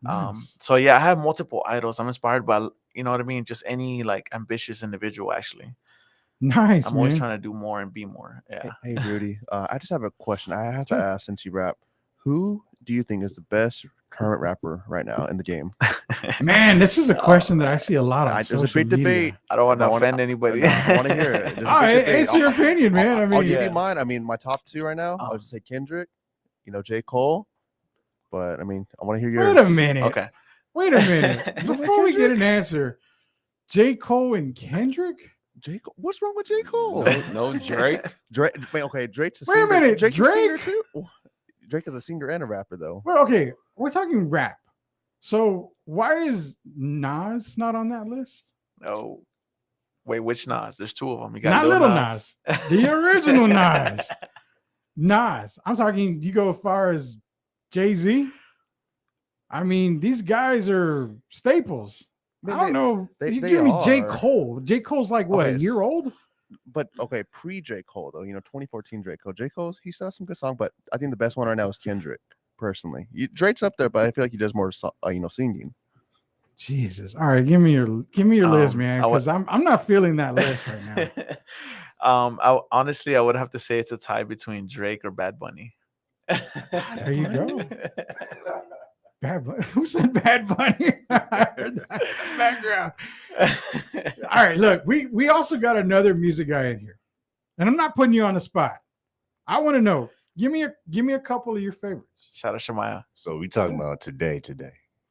Nice. So yeah, I have multiple idols. I'm inspired by, you know what I mean, just any like ambitious individual. Actually, Nice, I'm always man. trying to do more and be more. Yeah. Hey, Rudy, I just have a question. I have to ask since you rap. Who do you think is the best current rapper right now in the game? Man, this is a question that I see a lot on There's a social big media. debate. I don't want to I wanna- offend anybody. I want to hear it. There's a Oh, big debate. it's your opinion, man. I I'll mean, give Yeah. you mine. I mean, my top two right now, I'll just say Kendrick, J. Cole. But I mean, I want to hear yours. wait a minute. Okay. Wait a minute. Before we get an answer, J. Cole and Kendrick? J. Cole. What's wrong with J. Cole? No Drake. Drake. Wait, okay, Drake's a Wait a singer. minute, Drake's a singer Drake? too. Oh, Drake is a singer and a rapper though. Well, okay, we're talking rap. So why is Nas not on that list? No. Wait, which Nas? There's two of them. You got Not Little Nas, the original Nas. Nas. I'm talking, you go as far as Jay-Z. I mean, these guys are staples. I don't know. they- You they give me J. are. Cole. J. Cole's like what, a Okay, year old? But okay, pre J Cole though, 2014 J Cole. J Cole's he still has some good song, but I think the best one right now is Kendrick. Personally, Drake's up there, but I feel like he does more, singing. Jesus. All right, give me your list, man, because I'm not feeling that list right now. Honestly, I would have to say it's a tie between Drake or Bad Bunny. There you go. Bad Bunny. Who said Bad Bunny? I heard that in the background. All right, look, we also got another music guy in here, and I'm not putting you on the spot. I want to know. Give me a couple of your favorites. Shout out Shemaya. So we talking about today.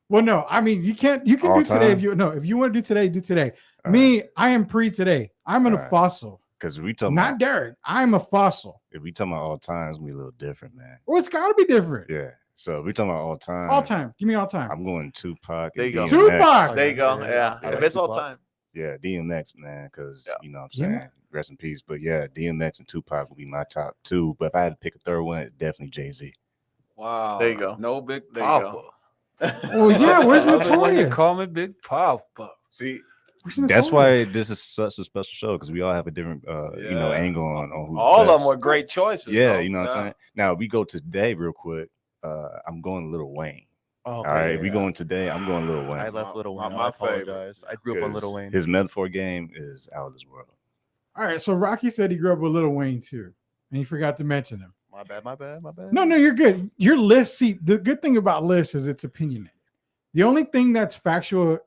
Well, no, I mean you can All do today time? if you want to do today, do today. Me, I am pre today. I'm a fossil. Because we talking Not about, Derek. I'm a fossil. if we talking about all time, it's gonna be a little different, man. Well, it's got to be different. Yeah. So if we talking about all time. All time. Give me all time. I'm going Tupac. There and you go. DMX. Tupac. There you go. Yeah. I If like it's all Tupac. time. Yeah, DMX, man, because you know what I'm Yeah. saying. Rest in peace. But yeah, DMX and Tupac would be my top two. But if I had to pick a third one, it's definitely Jay-Z. Wow. There you go. No Big There you Papa. go. Oh yeah, where's I love it when you Notorious? call me Big Papa. See, Where's that's Notorious? why this is such a special show, because we all have a different Yeah. angle on who's All of best. them were great choices. Yeah, though. you know what I'm Yeah. saying? Now we go today real quick. I'm going Lil Wayne. Oh, All right, we going today. I'm going Lil Wayne. I left Little Wayne. my I apologize. I grew up on 'Cause Little Wayne. His metaphor game is out of this world. All right, so Rocky said he grew up with Lil Wayne too, and he forgot to mention him. My bad. No, you're good. Your list, see, the good thing about lists is it's opinionated. The only thing that's factual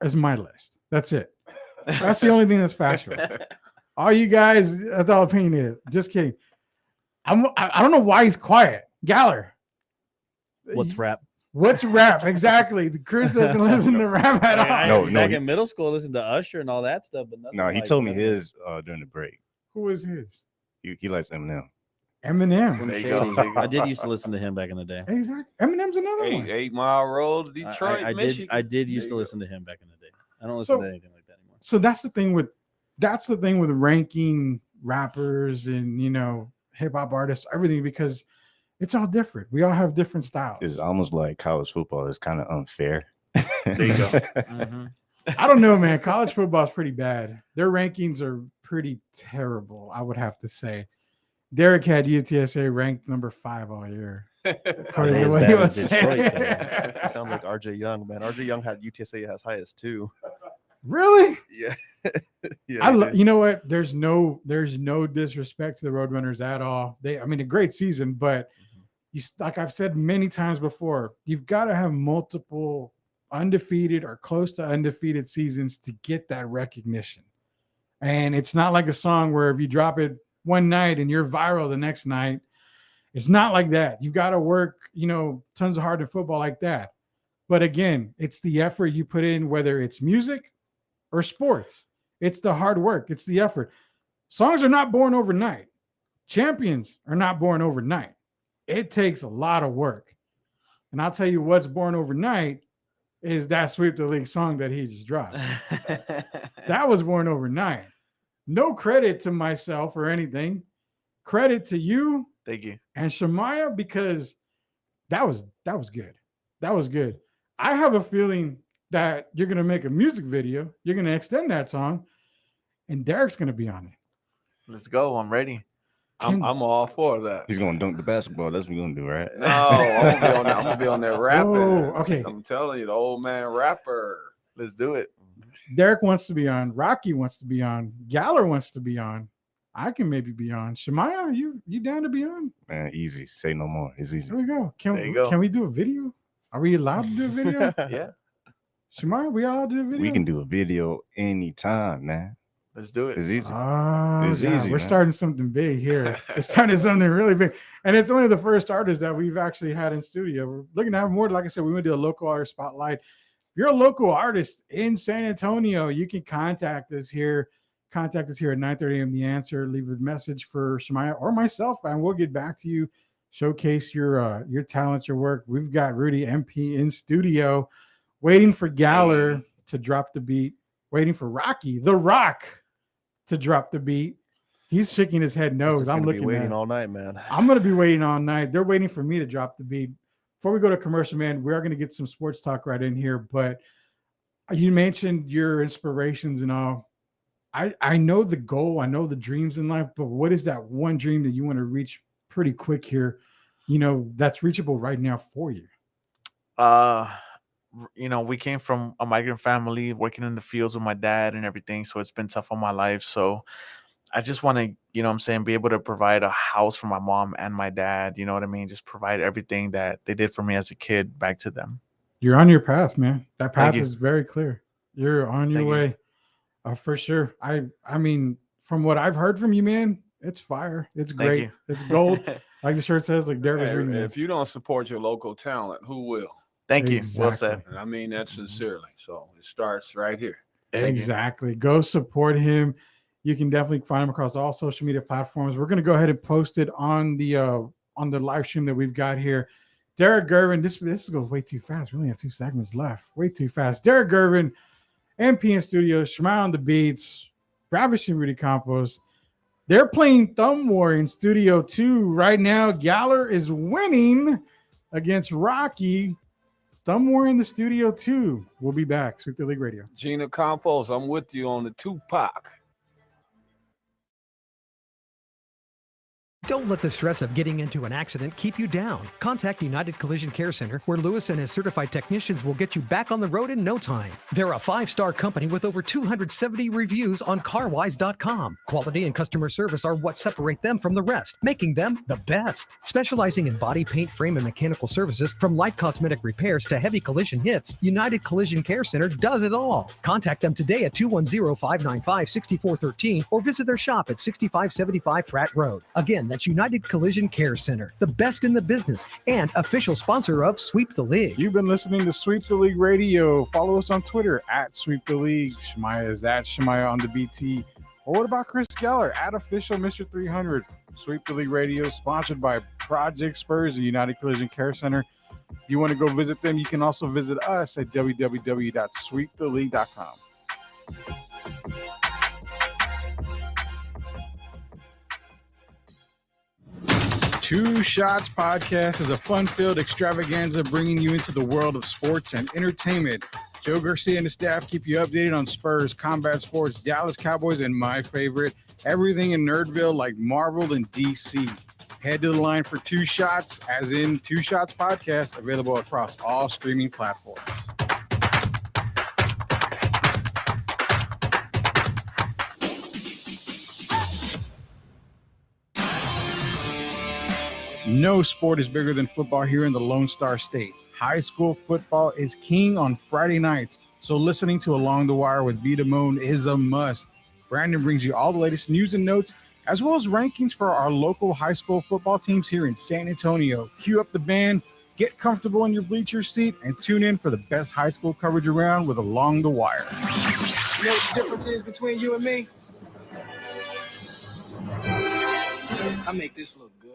is my list. That's it. That's the only thing that's factual. All you guys, that's all opinionated. Just kidding. I don't know why he's quiet. Galler. What's rap? What's rap? Exactly. Chris doesn't listen to rap at all. No, Back he- in middle school, I listened to Usher and all that stuff, but nothing No, he like told me that. his during the break. Who is his? He likes Eminem. Eminem. Slim There you go. Shady. I did used to listen to him back in the day. Exactly. Eminem's another one. 8 Mile Road, Detroit, I Michigan. did used to There you listen to him back in the day. I don't listen So- to anything like that anymore. So that's the thing with ranking rappers and hip hop artists, everything, because it's all different. We all have different styles. It's almost like college football. It's kind of unfair. There you go. Mm-hmm. I don't know, man. College football is pretty bad. Their rankings are pretty terrible, I would have to say. Derek had UTSA ranked number 5 all year. According to As what bad he as was Detroit, saying. You sound like RJ Young, man. RJ Young had UTSA as high as 2. Really? Yeah. Yeah. he did. You know what? There's no disrespect to the Roadrunners at all. A great season, but like I've said many times before, you've got to have multiple undefeated or close to undefeated seasons to get that recognition. And it's not like a song where if you drop it one night and you're viral the next night, it's not like that. You've got to work, tons of hard in football like that. But again, it's the effort you put in, whether it's music or sports. It's the hard work. It's the effort. Songs are not born overnight. Champions are not born overnight. It takes a lot of work. And I'll tell you what's born overnight is that Sweep the League song that he just dropped. That was born overnight. No credit to myself or anything. Credit to you. Thank you. And Shemaya, because that was good. That was good. I have a feeling that you're going to make a music video. You're going to extend that song. And Derek's going to be on it. Let's go. I'm ready. I'm all for that. He's gonna dunk the basketball. That's what we're gonna do, right? No, I'm gonna be on that rapping. Oh, okay. I'm telling you, the old man rapper. Let's do it. Derek wants to be on. Rocky wants to be on. Galler wants to be on. I can maybe be on. Shemaya, you down to be on? Man, easy. Say no more. It's easy. There we go. There you go. Can we do a video? Are we allowed to do a video? Yeah. Shemaya, we all do a video? We can do a video anytime, man. Let's do it. It's easy. Oh, It's yeah, easy, we're man. starting something big here. We're starting something really big. And it's only the first artist that we've actually had in studio. We're looking to have more. Like I said, we want to do a local artist spotlight. If you're a local artist in San Antonio, you can contact us here. Contact us here at 9:30 a.m. The Answer. Leave a message for Shemaya or myself, and we'll get back to you. Showcase your talents, your work. We've got Rudy MP in studio, waiting for Galler to drop the beat, waiting for Rocky, the Rock, to drop the beat. He's shaking his head no. It's I'm gonna be looking waiting at all night, man. I'm going to be waiting all night. They're waiting for me to drop the beat. Before we go to commercial, man, we are going to get some sports talk right in here. But you mentioned your inspirations and all. I know the goal, I know the dreams in life, but what is that one dream that you want to reach pretty quick here? That's reachable right now for you. We came from a migrant family, working in the fields with my dad and everything, so it's been tough on my life. So I just want to, what I'm saying, be able to provide a house for my mom and my dad. You know what I mean? Just provide everything that they did for me as a kid back to them. You're on your path, man. That Thank path you. is very clear. You're on your Thank you. way, for sure. I mean, from what I've heard from you, man, it's fire. It's Thank great. you. It's gold. Like the shirt says, like Derek was Hey, reading there. if you don't support your local talent, who will? Thank you. Well said. Exactly. And I mean that sincerely. So it starts right here. Exactly. Go support him. You can definitely find him across all social media platforms. We're going to go ahead and post it on the live stream that we've got here. Derek Gervin, this goes way too fast. We only have 2 segments left. Way too fast. Derek Gervin, MP in studio, Shmai on the beats, Ravishing Rudy Campos. They're playing Thumb War in Studio 2 right now. Galler is winning against Rocky. Thumb War in the Studio 2. We'll be back. Sweep the League Radio. Gina Campos, I'm with you on the Tupac. Don't let the stress of getting into an accident keep you down. Contact United Collision Care Center, where Lewis and his certified technicians will get you back on the road in no time. They're a 5-star company with over 270 reviews on carwise.com. Quality and customer service are what separate them from the rest, making them the best. Specializing in body paint, frame, and mechanical services, from light cosmetic repairs to heavy collision hits, United Collision Care Center does it all. Contact them today at 210-595-6413 or visit their shop at 6575 Pratt Road. Again, that's United Collision Care Center, the best in the business and official sponsor of Sweep the League. You've been listening to Sweep the League Radio. Follow us on Twitter at Sweep the League. Shmaya is at Shmaya on the BT. Or what about Chris Geller at official Mr. 300? Sweep the League Radio, sponsored by Project Spurs, the United Collision Care Center. If you want to go visit them, you can also visit us at www.sweeptheleague.com. Two Shots Podcast is a fun-filled extravaganza bringing you into the world of sports and entertainment. Joe Garcia and the staff keep you updated on Spurs, combat sports, Dallas Cowboys, and my favorite, everything in Nerdville like Marvel and DC. Head to the line for Two Shots, as in Two Shots Podcast, available across all streaming platforms. No sport is bigger than football here in the Lone Star State. High school football is king on Friday nights, so listening to Along the Wire with B. Damone is a must. Brandon brings you all the latest news and notes, as well as rankings for our local high school football teams here in San Antonio. Cue up the band, get comfortable in your bleacher seat, and tune in for the best high school coverage around with Along the Wire. You know what the difference is between you and me? I make this look good.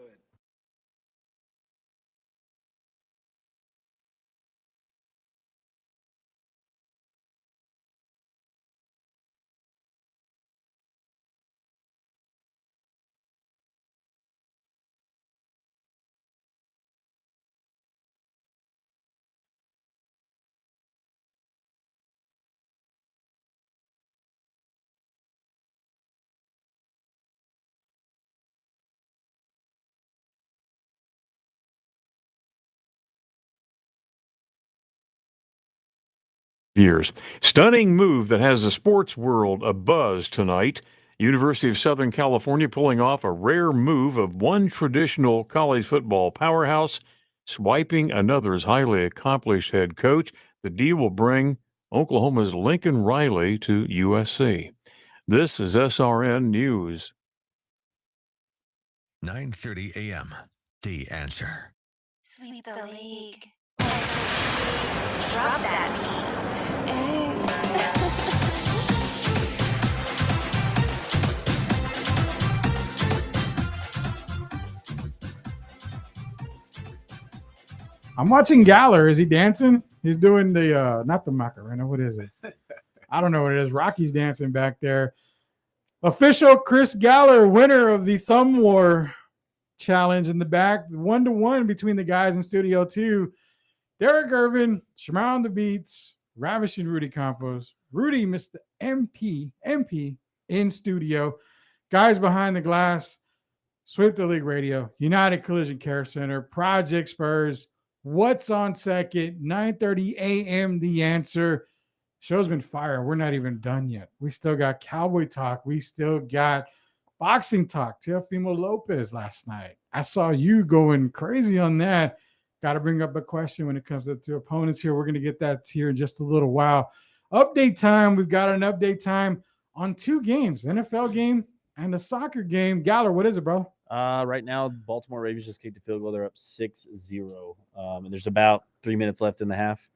Years. Stunning move that has the sports world abuzz tonight. University of Southern California pulling off a rare move of one traditional college football powerhouse, swiping another's highly accomplished head coach. The deal will bring Oklahoma's Lincoln Riley to USC. This is SRN News. 9:30 a.m. The Answer. Sweep the League. Drop that beat. I'm watching Galler. Is he dancing? He's doing the, not the Macarena. What is it? I don't know what it is. Rocky's dancing back there. Official Chris Galler, winner of the Thumb War challenge in the back. 1-1 between the guys in Studio 2. Derek Gervin, Shmai on the beats, Ravishing Rudy Campos. Rudy, Mr. MP, in studio. Guys behind the glass, Sweep the League Radio, United Collision Care Center, Project Spurs, What's on Second, 9:30 a.m. The Answer. Show's been fire. We're not even done yet. We still got Cowboy Talk. We still got Boxing Talk. Teofimo Lopez last night. I saw you going crazy on that. Got to bring up a question when it comes to opponents here. We're going to get that here in just a little while. Update time. We've got an update time on 2 games, NFL game and the soccer game. Galler, what is it, bro? Right now, Baltimore Ravens just kicked a field goal. They're up 6-0. And there's about 3 minutes left in the half.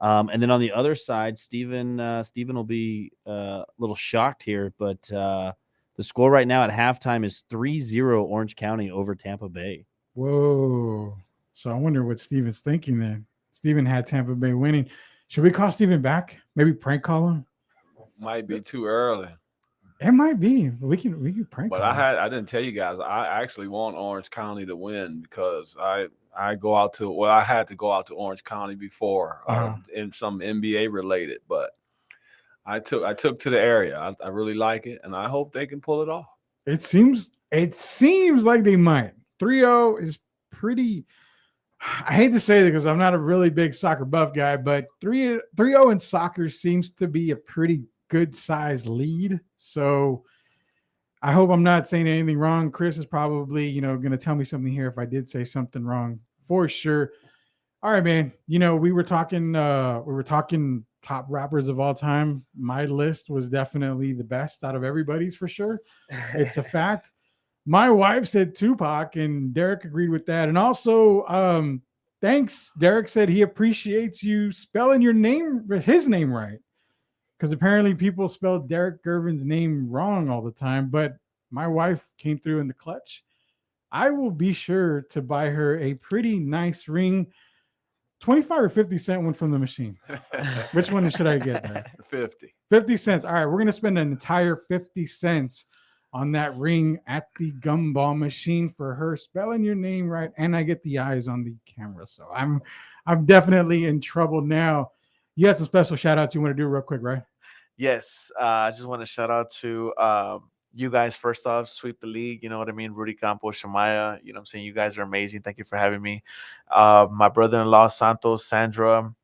And then on the other side, Steven will be a little shocked here, but the score right now at halftime is 3-0 Orange County over Tampa Bay. Whoa. So I wonder what Steven's thinking then. Steven had Tampa Bay winning. Should we call Steven back? Maybe prank call him? Might be too early. It might be. We can prank But call him. I didn't tell you guys, I actually want Orange County to win because I go out to, well, I had to go out to Orange County before in some NBA related, but I took to the area. I really like it, and I hope they can pull it off. It seems like they might. 3-0 is pretty. I hate to say that because I'm not a really big soccer buff guy, but 3-0 in soccer seems to be a pretty good size lead. So I hope I'm not saying anything wrong. Chris is probably, going to tell me something here if I did say something wrong for sure. All right, man. We were talking top rappers of all time. My list was definitely the best out of everybody's for sure. It's a fact. My wife said Tupac, and Derek agreed with that. And also, thanks. Derek said he appreciates you spelling his name right. Because apparently people spell Derek Gervin's name wrong all the time. But my wife came through in the clutch. I will be sure to buy her a pretty nice ring. 25 or 50 cent one from the machine. Which one should I get there? 50 cents. All right, we're going to spend an entire 50 cents on that ring at the gumball machine for her spelling your name right, and I get the eyes on the camera. So I'm definitely in trouble now. You have some special shout outs you want to do real quick, right? Yes, I just want to shout out to you guys first off. Sweep the League, you know what I mean? Rudy Campos, Shamaya, you know what I'm saying? You guys are amazing. Thank you for having me. My brother-in-law Santos, Sandra,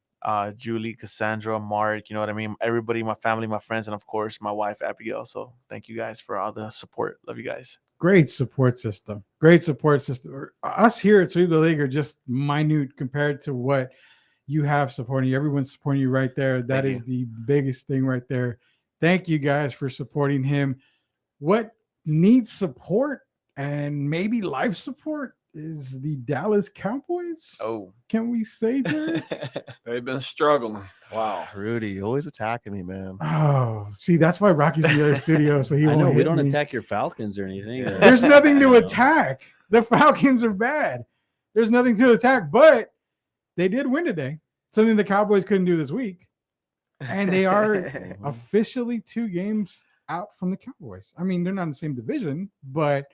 Julie, Cassandra, Mark, you know what I mean? Everybody, my family, my friends, and of course my wife Abigail. So thank you guys for all the support. Love you guys. Great support system. Us here at Sweep the League are just minute compared to what you have supporting you. Everyone's supporting you right there. That is the biggest thing right there. Thank you guys for supporting him. What needs support and maybe life support is the Dallas Cowboys. Oh, can we say that? They've been struggling. Wow. Rudy, always attacking me, man. Oh, see, that's why Rocky's in the other studio, so he won't hit we don't me. attack your Falcons or anything. There's nothing to attack. The Falcons are bad. There's nothing to attack, but they did win today. Something the Cowboys couldn't do this week. And they are officially 2 games out from the Cowboys. I mean, they're not in the same division, but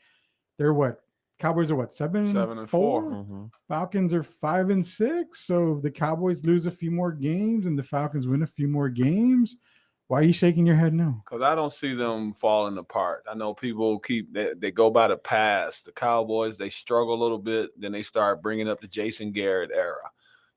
they're what? Cowboys are what? 7-4? Mm-hmm. Falcons are 5-6. So if the Cowboys lose a few more games and the Falcons win a few more games, why are you shaking your head no? Because I don't see them falling apart. I know people they go by the past. The Cowboys, they struggle a little bit. Then they start bringing up the Jason Garrett era.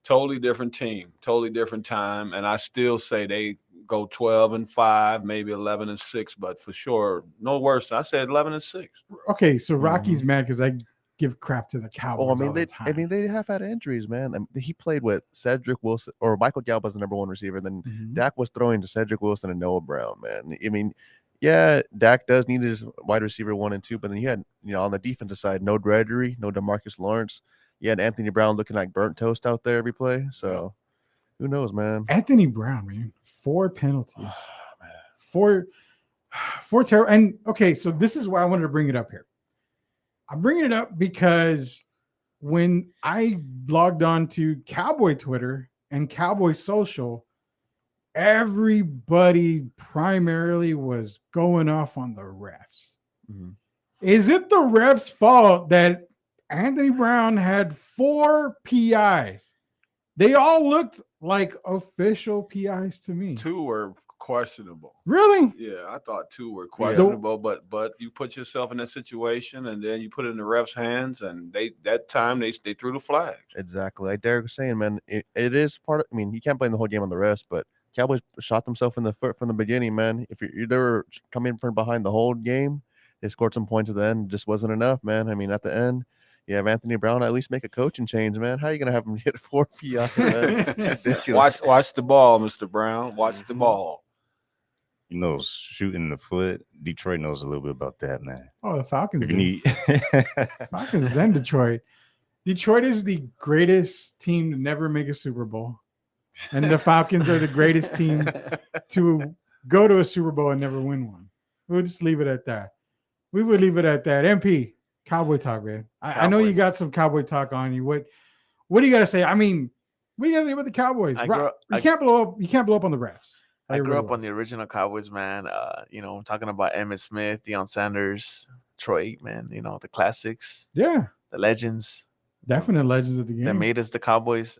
Totally different team, totally different time. And I still say they go 12-5, maybe 11-6, but for sure, no worse. I said 11-6. Okay, so Rocky's mad because I give crap to the Cowboys. Oh, I mean, all the time. they have had injuries, man. I mean, he played with Cedric Wilson, or Michael Gallup was the number 1 receiver. Then Dak was throwing to Cedric Wilson and Noah Brown, man. I mean, yeah, Dak does need his wide receiver 1 and 2, but then you had, on the defensive side, no Gregory, no DeMarcus Lawrence. You had Anthony Brown looking like burnt toast out there every play. So who knows, man? Anthony Brown, man, 4 penalties. Four terrible. And okay, so this is why I wanted to bring it up here. I'm bringing it up because when I logged on to Cowboy Twitter and Cowboy Social, everybody primarily was going off on the refs. Mm-hmm. Is it the refs' fault that Anthony Brown had 4 PIs? They all looked like official PIs to me. 2 were Questionable. Really? Yeah, I thought 2 were questionable, but you put yourself in that situation and then you put it in the refs' hands, and they threw the flag. Exactly. Like Derek was saying, man, it is part of, I mean, you can't blame the whole game on the rest, but Cowboys shot themselves in the foot from the beginning, man. If they were coming from behind the whole game, they scored some points at the end. It just wasn't enough, man. I mean, at the end, you have Anthony Brown at least make a coaching change, man. How are you going to have him hit 4 feet off the man? It's ridiculous. Watch the ball, Mr. Brown. Watch the ball. You know, shooting the foot. Detroit knows a little bit about that, man. Oh, the Falcons. If you need Falcons is in Detroit. Detroit is the greatest team to never make a Super Bowl, and the Falcons are the greatest team to go to a Super Bowl and never win one. We'll just leave it at that. We would leave it at that. MP, Cowboy talk, man. I know you got some Cowboy talk on you. What do you got to say? I mean, what do you got to say about the Cowboys? You can't blow up on the refs. I grew up on the original Cowboys, man. You know, talking about Emmitt Smith, Deion Sanders, Troy Aikman, you know, the classics. Yeah. The legends. Definite legends of the game. That made us the Cowboys.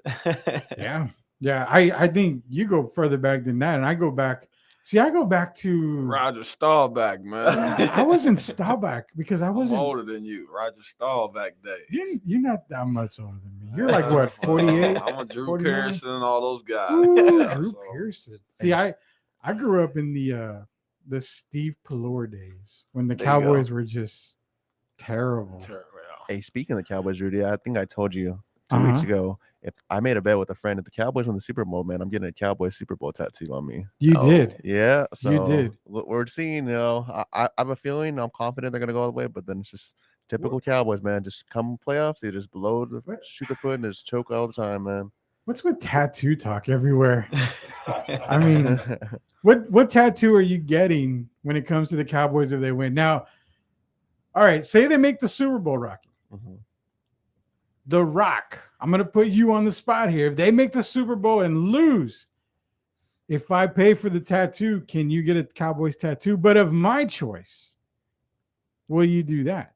Yeah. Yeah. I think you go further back than that. And I go back. See, I go back to Roger Staubach, man. I wasn't Staubach because I wasn't I'm older than you. Roger Staubach days. You're not that much older than me. You're like what, 48? I'm a Drew 49? Pearson and all those guys. Ooh, Yeah, Drew Pearson. See, I grew up in the Steve Pelor days when the There you Cowboys go. were just terrible. Hey, speaking of the Cowboys, Rudy, I think I told you 2 weeks ago, if I made a bet with a friend, if the Cowboys win the Super Bowl, man, I'm getting a Cowboys Super Bowl tattoo on me. You did. Yeah. You So did. we're seeing, you know, I have a feeling, I'm confident they're going to go all the way, but then it's just typical Cowboys, man. Just come playoffs, they just shoot the foot and just choke all the time, man. What's with tattoo talk everywhere? I mean, what tattoo are you getting when it comes to the Cowboys if they win? Now, all right, say they make the Super Bowl, Rocky. The Rock, I'm going to put you on the spot here. If they make the Super Bowl and lose, if I pay for the tattoo, can you get a Cowboys tattoo? But of my choice, will you do that?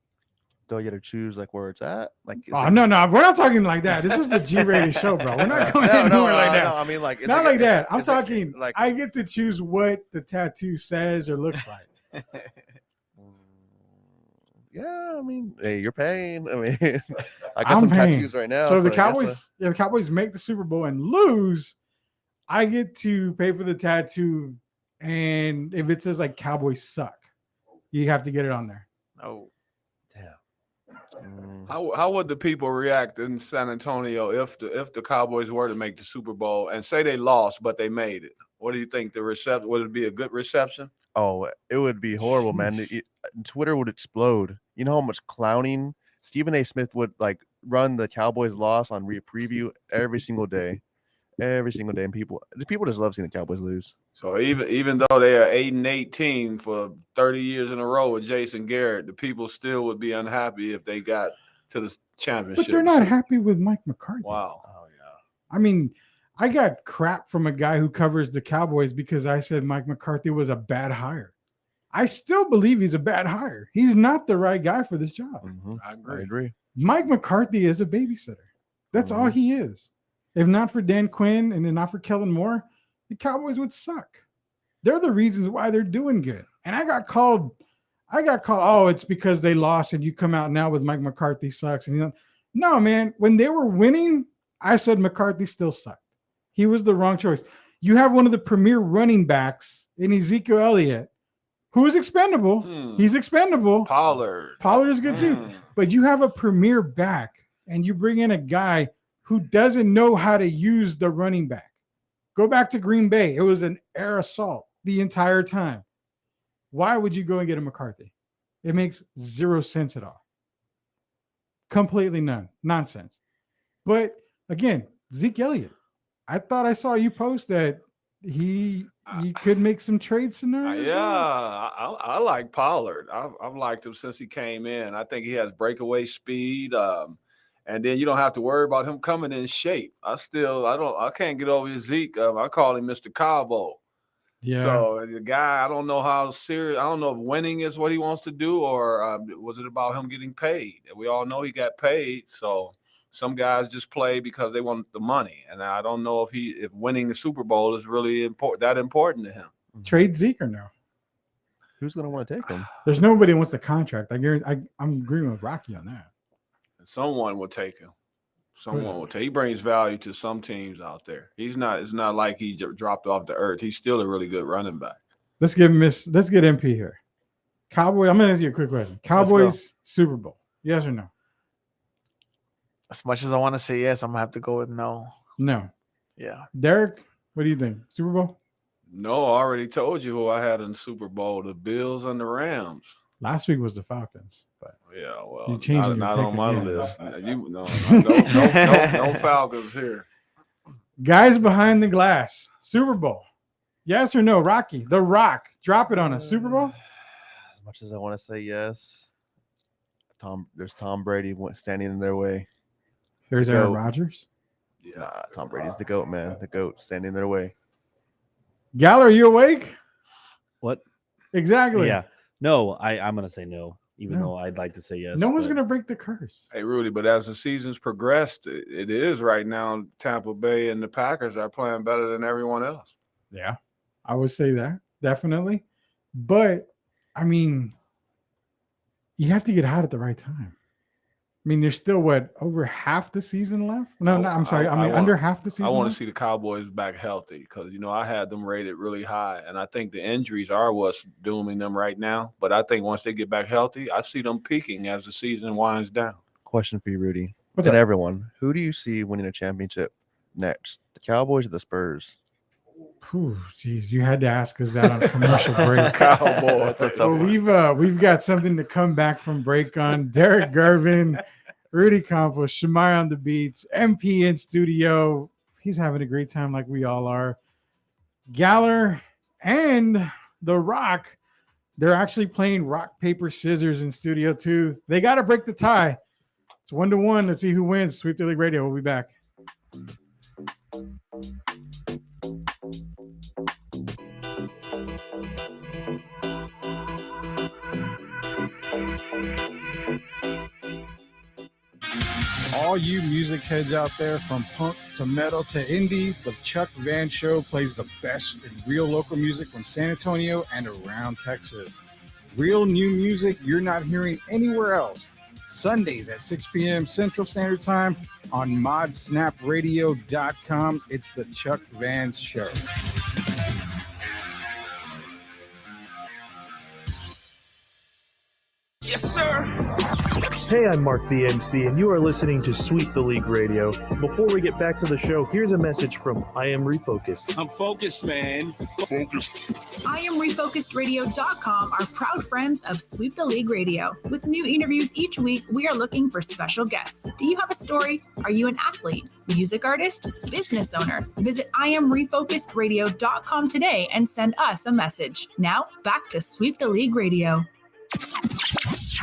Do I get to choose like where it's at? Like, Oh, no, we're not talking like that. This is the G-rated show, bro. We're not going anywhere like that. No, I mean, like, Not like that. I'm it's like- talking like I get to choose what the tattoo says or looks like. Yeah, I mean, hey, you're paying. I mean, I got I'm some paying. tattoos right now. So the I guess, Cowboys, if the Cowboys make the Super Bowl and lose, I get to pay for the tattoo. And if it says like Cowboys suck, you have to get it on there. Oh, How would the people react in San Antonio if the Cowboys were to make the Super Bowl and say they lost but they made it? What do you think the reception would it be a good reception? Oh, it would be horrible, man. Twitter would explode. You know how much clowning Stephen A. Smith would like run the Cowboys loss on preview every single day, and the people just love seeing the Cowboys lose. So even though they are 8-8 team for 30 years in a row with Jason Garrett, the people still would be unhappy if they got to the championship. But they're not happy with Mike McCarthy. Wow. I mean, I got crap from a guy who covers the Cowboys because I said Mike McCarthy was a bad hire. I still believe he's a bad hire. He's not the right guy for this job. I agree. I agree. Mike McCarthy is a babysitter. That's all he is. If not for Dan Quinn and then not for Kellen Moore, the Cowboys would suck. They're the reasons why they're doing good. And I got called, oh, it's because they lost and you come out now with Mike McCarthy sucks. And no, man, when they were winning, I said McCarthy still sucked. He was the wrong choice. You have one of the premier running backs in Ezekiel Elliott, who is expendable. He's expendable. Pollard is good too. But you have a premier back and you bring in a guy who doesn't know how to use the running back. Go back to Green Bay. It was an air assault the entire time. Why would you go and get a McCarthy? It makes zero sense at all. Completely nonsense. But again, Zeke Elliott. I thought I saw you post that you could make some trade scenarios. Yeah, I like Pollard. I've liked him since he came in. I think he has breakaway speed. And then you don't have to worry about him coming in shape. I can't get over Zeke. I call him Mr. Cabo. Yeah. So the guy, I don't know how serious. I don't know if winning is what he wants to do, or was it about him getting paid? We all know he got paid. So some guys just play because they want the money, and I don't know if winning the Super Bowl is really important to him. Trade Zeke or no? Who's going to want to take him? There's nobody who wants the contract. I'm agreeing with Rocky on that. Someone will take him. Someone will take. He brings value to some teams out there. He's not. It's not like he dropped off the earth. He's still a really good running back. Let's get MP here. Cowboy. I'm gonna ask you a quick question. Cowboys Super Bowl. Yes or no? As much as I want to say yes, I'm gonna have to go with no. No. Yeah. Derek, what do you think? Super Bowl? No, I already told you who I had in the Super Bowl: the Bills and the Rams. Last week was the Falcons, but yeah, well, you changing not your on pick my again. list. No Falcons here. Guys behind the glass. Super Bowl. Yes or no? Rocky, The Rock. Drop it on us. Super Bowl? As much as I want to say yes, there's Tom Brady standing in their way. There's Aaron Rodgers. Nah, Tom Brady's the GOAT, man. The GOAT standing in their way. Gal, are you awake? What? Exactly. Yeah. No, I'm gonna say no, even No. though I'd like to say yes. No one's but- gonna break the curse. Hey, Rudy, but as the season's progressed, it is right now Tampa Bay and the Packers are playing better than everyone else. Yeah, I would say that definitely. But I mean, you have to get hot at the right time. I mean, there's still over half the season left. No, I'm sorry. I mean, under half the season. I want to left? see the Cowboys back healthy because I had them rated really high, and I think the injuries are what's dooming them right now. But I think once they get back healthy, I see them peaking as the season winds down. Question for you, Rudy. What's and up? everyone, who do you see winning a championship next? The Cowboys or the Spurs? Geez, you had to ask us that on commercial break. Cowboys. Well, we've got something to come back from break on. Derek Gervin, Rudy Campos, Shemai on the beats, MP in studio. He's having a great time like we all are. Galler and The Rock, they're actually playing rock, paper, scissors in studio too. They got to break the tie. It's 1-1. Let's see who wins. Sweep the League Radio. We'll be back. All you music heads out there, from punk to metal to indie, the Chuck Van Show plays the best in real local music from San Antonio and around Texas. Real new music you're not hearing anywhere else. Sundays at 6 p.m. Central Standard Time on modsnapradio.com. It's the Chuck Van Show. Yes, sir. Hey, I'm Mark the MC, and you are listening to Sweep the League Radio. Before we get back to the show, here's a message from I Am Refocused. I'm focused, man. Focused. IamRefocusedRadio.com are proud friends of Sweep the League Radio. With new interviews each week, we are looking for special guests. Do you have a story? Are you an athlete, music artist, business owner? Visit IamRefocusedRadio.com today and send us a message. Now, back to Sweep the League Radio.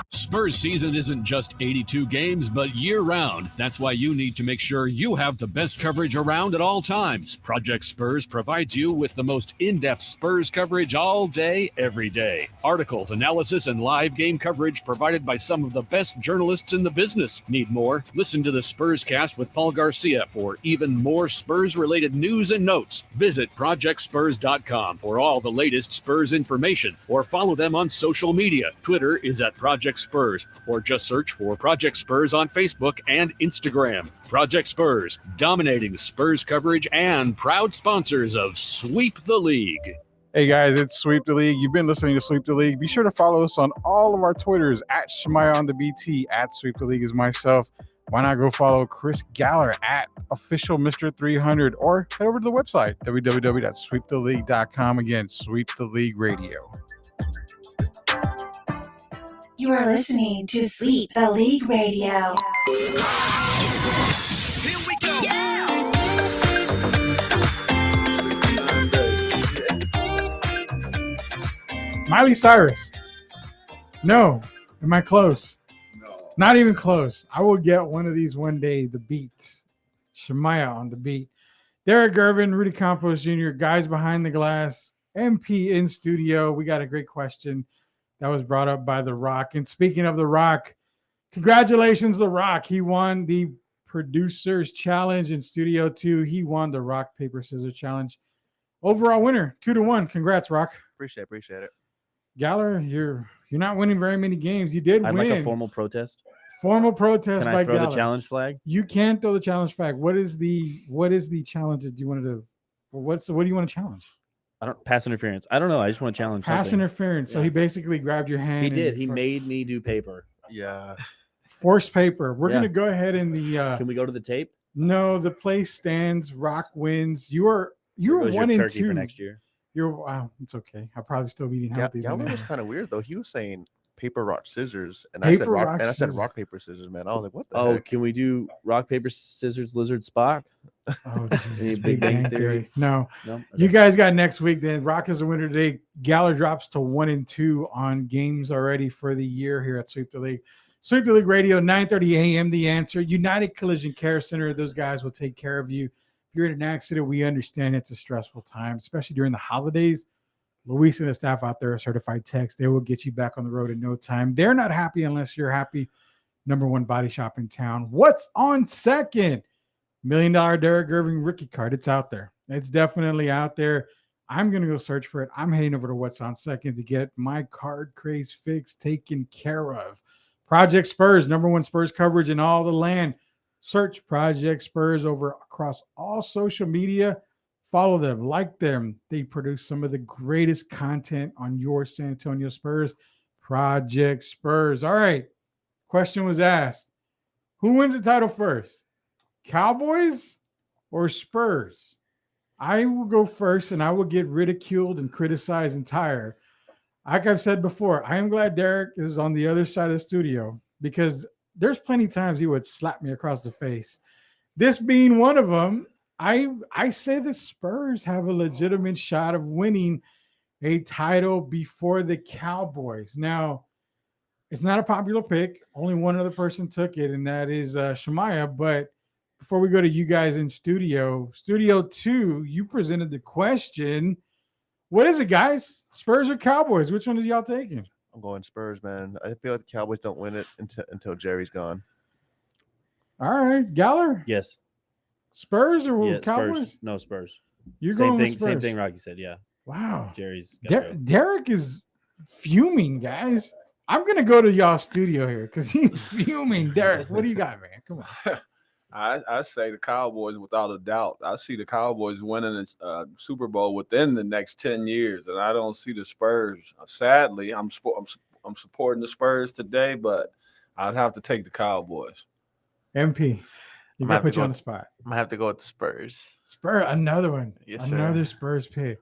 Spurs season isn't just 82 games, but year-round. That's why you need to make sure you have the best coverage around at all times. Project Spurs provides you with the most in-depth Spurs coverage all day, every day. Articles, analysis, and live game coverage provided by some of the best journalists in the business. Need more? Listen to the Spurs Cast with Paul Garcia for even more Spurs-related news and notes. Visit ProjectSpurs.com for all the latest Spurs information, or follow them on social media. Twitter is at Project Spurs, or just search for Project Spurs on Facebook and Instagram. Project Spurs, dominating Spurs coverage and proud sponsors of Sweep the League. Hey guys, it's Sweep the League. You've been listening to Sweep the League. Be sure to follow us on all of our Twitters at Shemaya on the BT, at Sweep the League is myself. Why not go follow Chris Galler at official Mr. 300, or head over to the website www.sweeptheleague.com. Again, Sweep the League Radio. You are listening to Sweep the League Radio. Here we go. Miley Cyrus. No. Am I close? No. Not even close. I will get one of these one day. The beat. Shemaya on the beat. Derek Gervin, Rudy Campos Jr., guys behind the glass, MP in studio. We got a great question that was brought up by The Rock. And speaking of The Rock, congratulations, The Rock. He won the Producers Challenge in Studio 2. He won the Rock, Paper, Scissors Challenge. Overall winner, 2-1. Congrats, Rock. Appreciate it. Galler, you're not winning very many games. You did I'd win. like a formal protest. Formal protest Can by I throw Galler. the challenge flag? You can throw the challenge flag. What is the challenge that you want to do? What do you want to challenge? I don't pass interference. I don't know. I just want to challenge Pass something. interference. So he basically grabbed your hand. He and did. He made me do paper. Yeah. Forced paper. We're Yeah. gonna go ahead in the. Can we go to the tape? No, the place stands. Rock wins. You're There goes 1 your and turkey 2 for next year. You're wow. It's okay. I'll probably still be eating healthy. Galler than was that. kind of weird though. He was saying paper, rock, scissors, and Paper, I rock, said scissors. rock, paper, scissors. Man, I was like, what the Oh, heck? can we do rock, paper, scissors, lizard, Spock? Oh, Jesus. Any Big Bang Theory. No. No? You Okay. guys got next week. Then Rock is the winner today. Galler drops to 1 and 2 on games already for the year here at Sweep the League. Sweep the League Radio, 9:30 a.m. The Answer. United Collision Care Center. Those guys will take care of you. If you're in an accident, we understand it's a stressful time, especially during the holidays. Luis and the staff out there are certified techs. They will get you back on the road in no time. They're not happy unless you're happy. Number one body shop in town. What's on second? $1 million Derek Irving rookie card. It's out there. It's definitely out there. I'm going to go search for it. I'm heading over to What's on Second to get my card craze fix taken care of. Project Spurs, number one Spurs coverage in all the land. Search Project Spurs over across all social media. Follow them, like them. They produce some of the greatest content on your San Antonio Spurs. Project Spurs. All right. Question was asked. Who wins the title first? Cowboys or Spurs? I will go first and I will get ridiculed and criticized and tired. Like I've said before, I am glad Derek is on the other side of the studio because there's plenty of times he would slap me across the face. This being one of them, I say the Spurs have a legitimate shot of winning a title before the Cowboys. Now, it's not a popular pick. Only one other person took it, and that is Shemaiah. But before we go to you guys in Studio 2, you presented the question. What is it, guys? Spurs or Cowboys? Which one are y'all taking? I'm going Spurs, man. I feel like the Cowboys don't win it until Jerry's gone. All right, Galler? Yes. Spurs or Yeah, Cowboys? Spurs. No, Spurs. You're same going with thing. Same Spurs. thing. Rocky said. Yeah. Wow. Jerry's. gotta go. Derek is fuming, guys. I'm gonna go to y'all studio here because he's fuming. Derek, what do you got, man? Come on. I say the Cowboys without a doubt. I see the Cowboys winning a Super Bowl within the next 10 years, and I don't see the Spurs. Sadly, I'm supporting the Spurs today, but I'd have to take the Cowboys. MP, you gotta put you on the spot. I'm gonna have to go with the Spurs. Spurs, another one. Yes, sir. Another Spurs pick.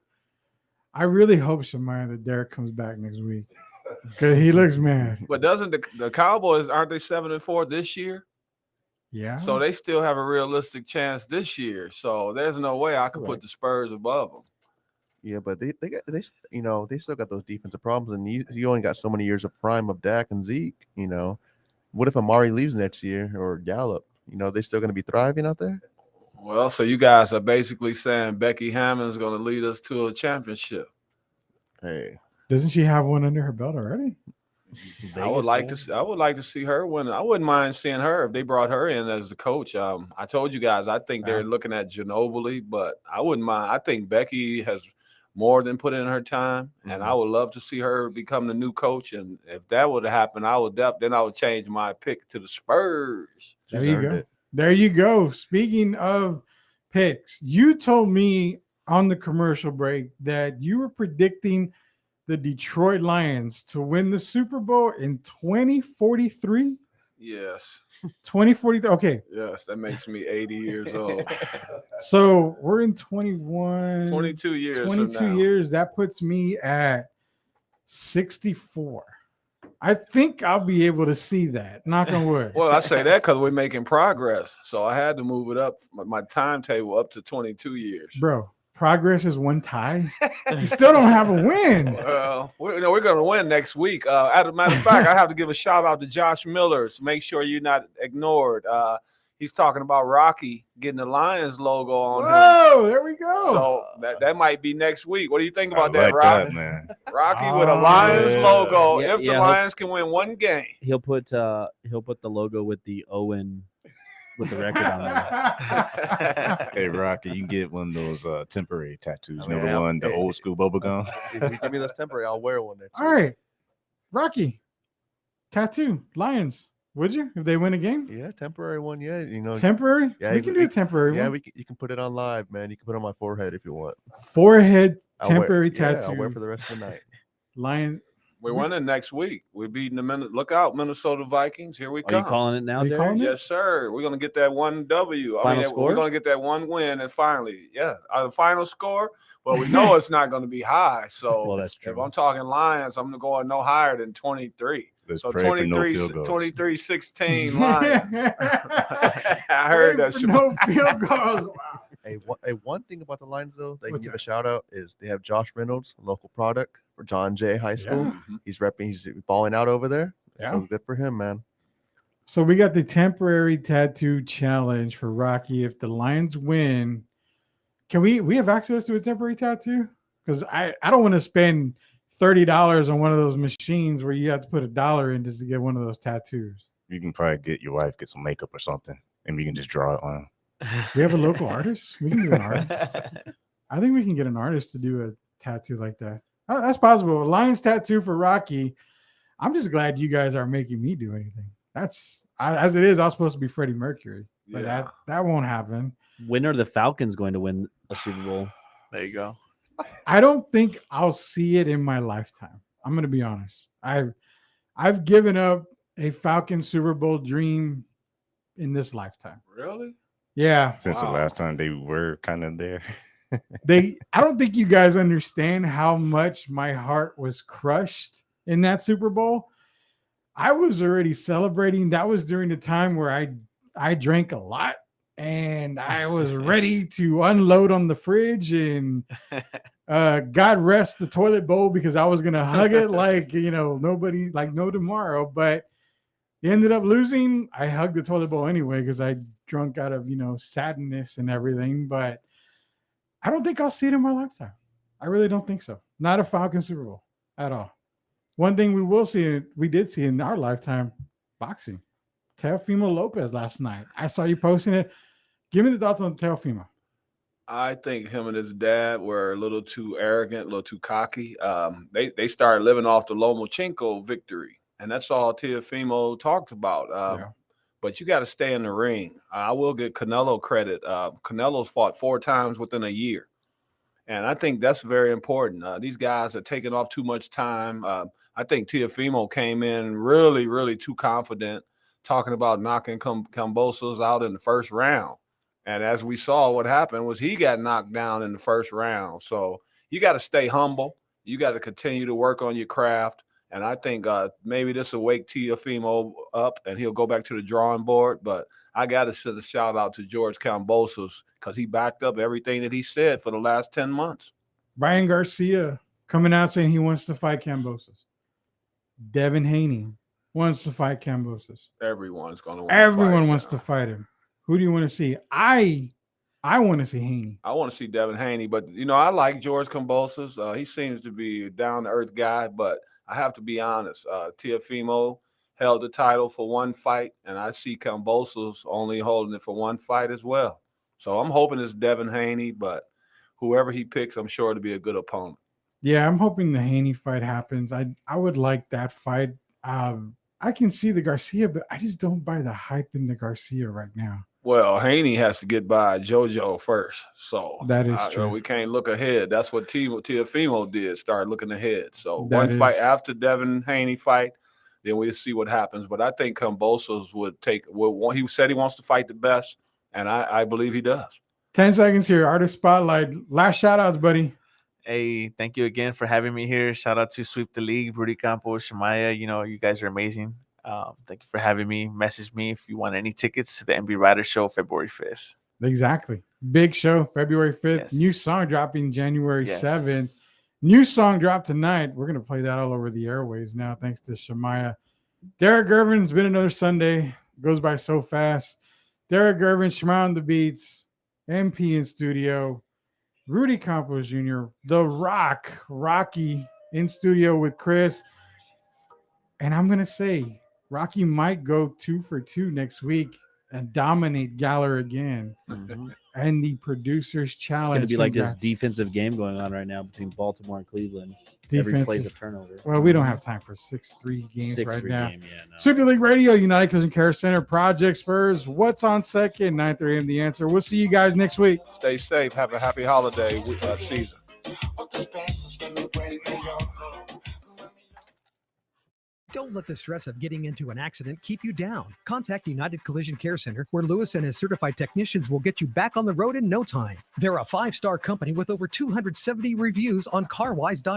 I really hope Shemaiah that Derek comes back next week because he looks mad. But doesn't the Cowboys, aren't they 7-4 this year? Yeah. So they still have a realistic chance this year. So there's no way I could put the Spurs above them. Yeah, but they still got those defensive problems, and you only got so many years of prime of Dak and Zeke. What if Amari leaves next year or Gallup? They still going to be thriving out there? Well, so you guys are basically saying Becky Hammond's going to lead us to a championship. Hey, doesn't she have one under her belt already? I would like to see her win. I wouldn't mind seeing her if they brought her in as the coach. I told you guys I think they're looking at Ginobili, but I wouldn't mind. I think Becky has more than put in her time, and I would love to see her become the new coach. And if that would happen, I would change my pick to the Spurs. There you go. There you go. Speaking of picks, you told me on the commercial break that you were predicting the Detroit Lions to win the Super Bowl in 2043. Yes. 2043. Okay. Yes, that makes me 80 years old. So we're in 21. 22 years. 22 years. That puts me at 64. I think I'll be able to see that. Knock on wood. Well, I say that because we're making progress. So I had to move it up, my timetable up to 22 years. Bro, progress is one tie. You still don't have a win. Well, we're going to win next week. As a matter of fact, I have to give a shout out to Josh Miller. So make sure you're not ignored. He's talking about Rocky getting the Lions logo on him. Oh, there we go. So that might be next week. What do you think about that, like Rocky? that, man. Rocky with a Lions logo. Yeah, if the Lions can win one game. He'll put the logo with the with the record on there. Hey, Rocky, you can get one of those temporary tattoos. You know Yeah, the hey, old school bubble gum? If you give me those temporary, I'll wear one there too. All right, Rocky, tattoo Lions. Would you if they win a game? Yeah, temporary one. Yeah, you know. Temporary? Yeah, We can do a temporary yeah, one. you can put it on live, man. You can put it on my forehead if you want. Forehead I'll wear- temporary yeah, tattoo. I'll wear for the rest of the night. Lion. We're winning next week. We're beating the Look out, Minnesota Vikings. Here we Are come. you calling it now, Are you Derek? calling it? Yes, sir. We're gonna get that one W. Final score? We're gonna get that one win, and finally, the final score. Well, we know it's not gonna be high. So, Well, that's true. If I'm talking Lions, I'm going no higher than 23. Let's So pray for no field goals. 23-16 Lions. I heard that. For no field goals. Wow. One thing about the Lions though, they can What's give that? a shout out is they have Josh Reynolds, a local product for John Jay High School. Yeah. He's balling out over there. Yeah. So good for him, man. So we got the temporary tattoo challenge for Rocky. If the Lions win, can we have access to a temporary tattoo? Because I don't want to spend $30 on one of those machines where you have to put $1 in just to get one of those tattoos. You can probably get your wife get some makeup or something, and you can just draw it on. We have a local artist. We can do an artist. I think we can get an artist to do a tattoo like that. That's possible. A Lions tattoo for Rocky. I'm just glad you guys aren't making me do anything. As it is, I was supposed to be Freddie Mercury, but that won't happen. When are the Falcons going to win a Super Bowl? There you go. I don't think I'll see it in my lifetime. I'm going to be honest. I've given up a Falcon Super Bowl dream in this lifetime. Really? Yeah. Since the last time they were kind of there. I don't think you guys understand how much my heart was crushed in that Super Bowl. I was already celebrating. That was during the time where I drank a lot and I was ready to unload on the fridge and God rest the toilet bowl because I was gonna hug it like nobody, like no tomorrow. But they ended up losing. I hugged the toilet bowl anyway because I drunk out of sadness and everything. But I don't think I'll see it in my lifetime. I really don't think so. Not a Falcon Super Bowl at all. One thing we did see in our lifetime, boxing. Teofimo Lopez last night. I saw you posting it. Give me the thoughts on Teofimo. I think him and his dad were a little too arrogant, a little too cocky. They started living off the Lomachenko victory, and that's all Teofimo talked about. But you got to stay in the ring. I will give Canelo credit. Canelo's fought 4 times within a year, and I think that's very important. These guys are taking off too much time. I think Teofimo came in really, really too confident, talking about knocking Kambosos out in the first round. And as we saw, what happened was he got knocked down in the first round. So you got to stay humble. You got to continue to work on your craft. And I think maybe this will wake Teofimo up and he'll go back to the drawing board. But I got to send a shout out to George Kambosos because he backed up everything that he said for the last 10 months. Ryan Garcia coming out saying he wants to fight Kambosos. Devin Haney wants to fight Kambosos. Everyone's going to Everyone wants to fight him. Who do you want to see? I want to see Haney. I want to see Devin Haney, but I like George Kambosos. He seems to be a down-to-earth guy, but I have to be honest. Teofimo held the title for one fight, and I see Kambosos only holding it for one fight as well. So I'm hoping it's Devin Haney, but whoever he picks, I'm sure to be a good opponent. Yeah, I'm hoping the Haney fight happens. I would like that fight. I can see the Garcia, but I just don't buy the hype in the Garcia right now. Well, Haney has to get by JoJo first. So that is true. We can't look ahead. That's what Teofimo did, start looking ahead. So That one fight is- after Devin Haney fight, then we'll see what happens. But I think Kambosos he said he wants to fight the best, and I believe he does. 10 seconds here. Artist Spotlight. Last shout outs, buddy. Hey, thank you again for having me here. Shout out to Sweep the League, Rudy Campos, Shamaya. You guys are amazing. Thank you for having me. Message me if you want any tickets to the MB Rider Show February 5th. Exactly. Big show, February 5th. Yes. New song dropping January Yes. 7th. New song dropped tonight. We're going to play that all over the airwaves now, thanks to Shamaya. Derek Gervin, it's been another Sunday. Goes by so fast. Derek Gervin, Shamaya on the beats, MP in studio, Rudy Campos Jr., The Rock, Rocky in studio with Chris. And I'm going to say, Rocky might go 2 for 2 next week and dominate Galler again. And the producers challenge. It's going to be like this Congrats. defensive game going on right now between Baltimore and Cleveland. Every play's a turnover. Well, we don't have time for 6-3 games 6-3 right now. game, yeah, no. Super League Radio, United Collision Care Center, Project Spurs. What's on second? 9:30 a.m. The Answer. We'll see you guys next week. Stay safe. Have a happy holiday season. Don't let the stress of getting into an accident keep you down. Contact United Collision Care Center, where Lewis and his certified technicians will get you back on the road in no time. They're a 5-star company with over 270 reviews on CarWise.com.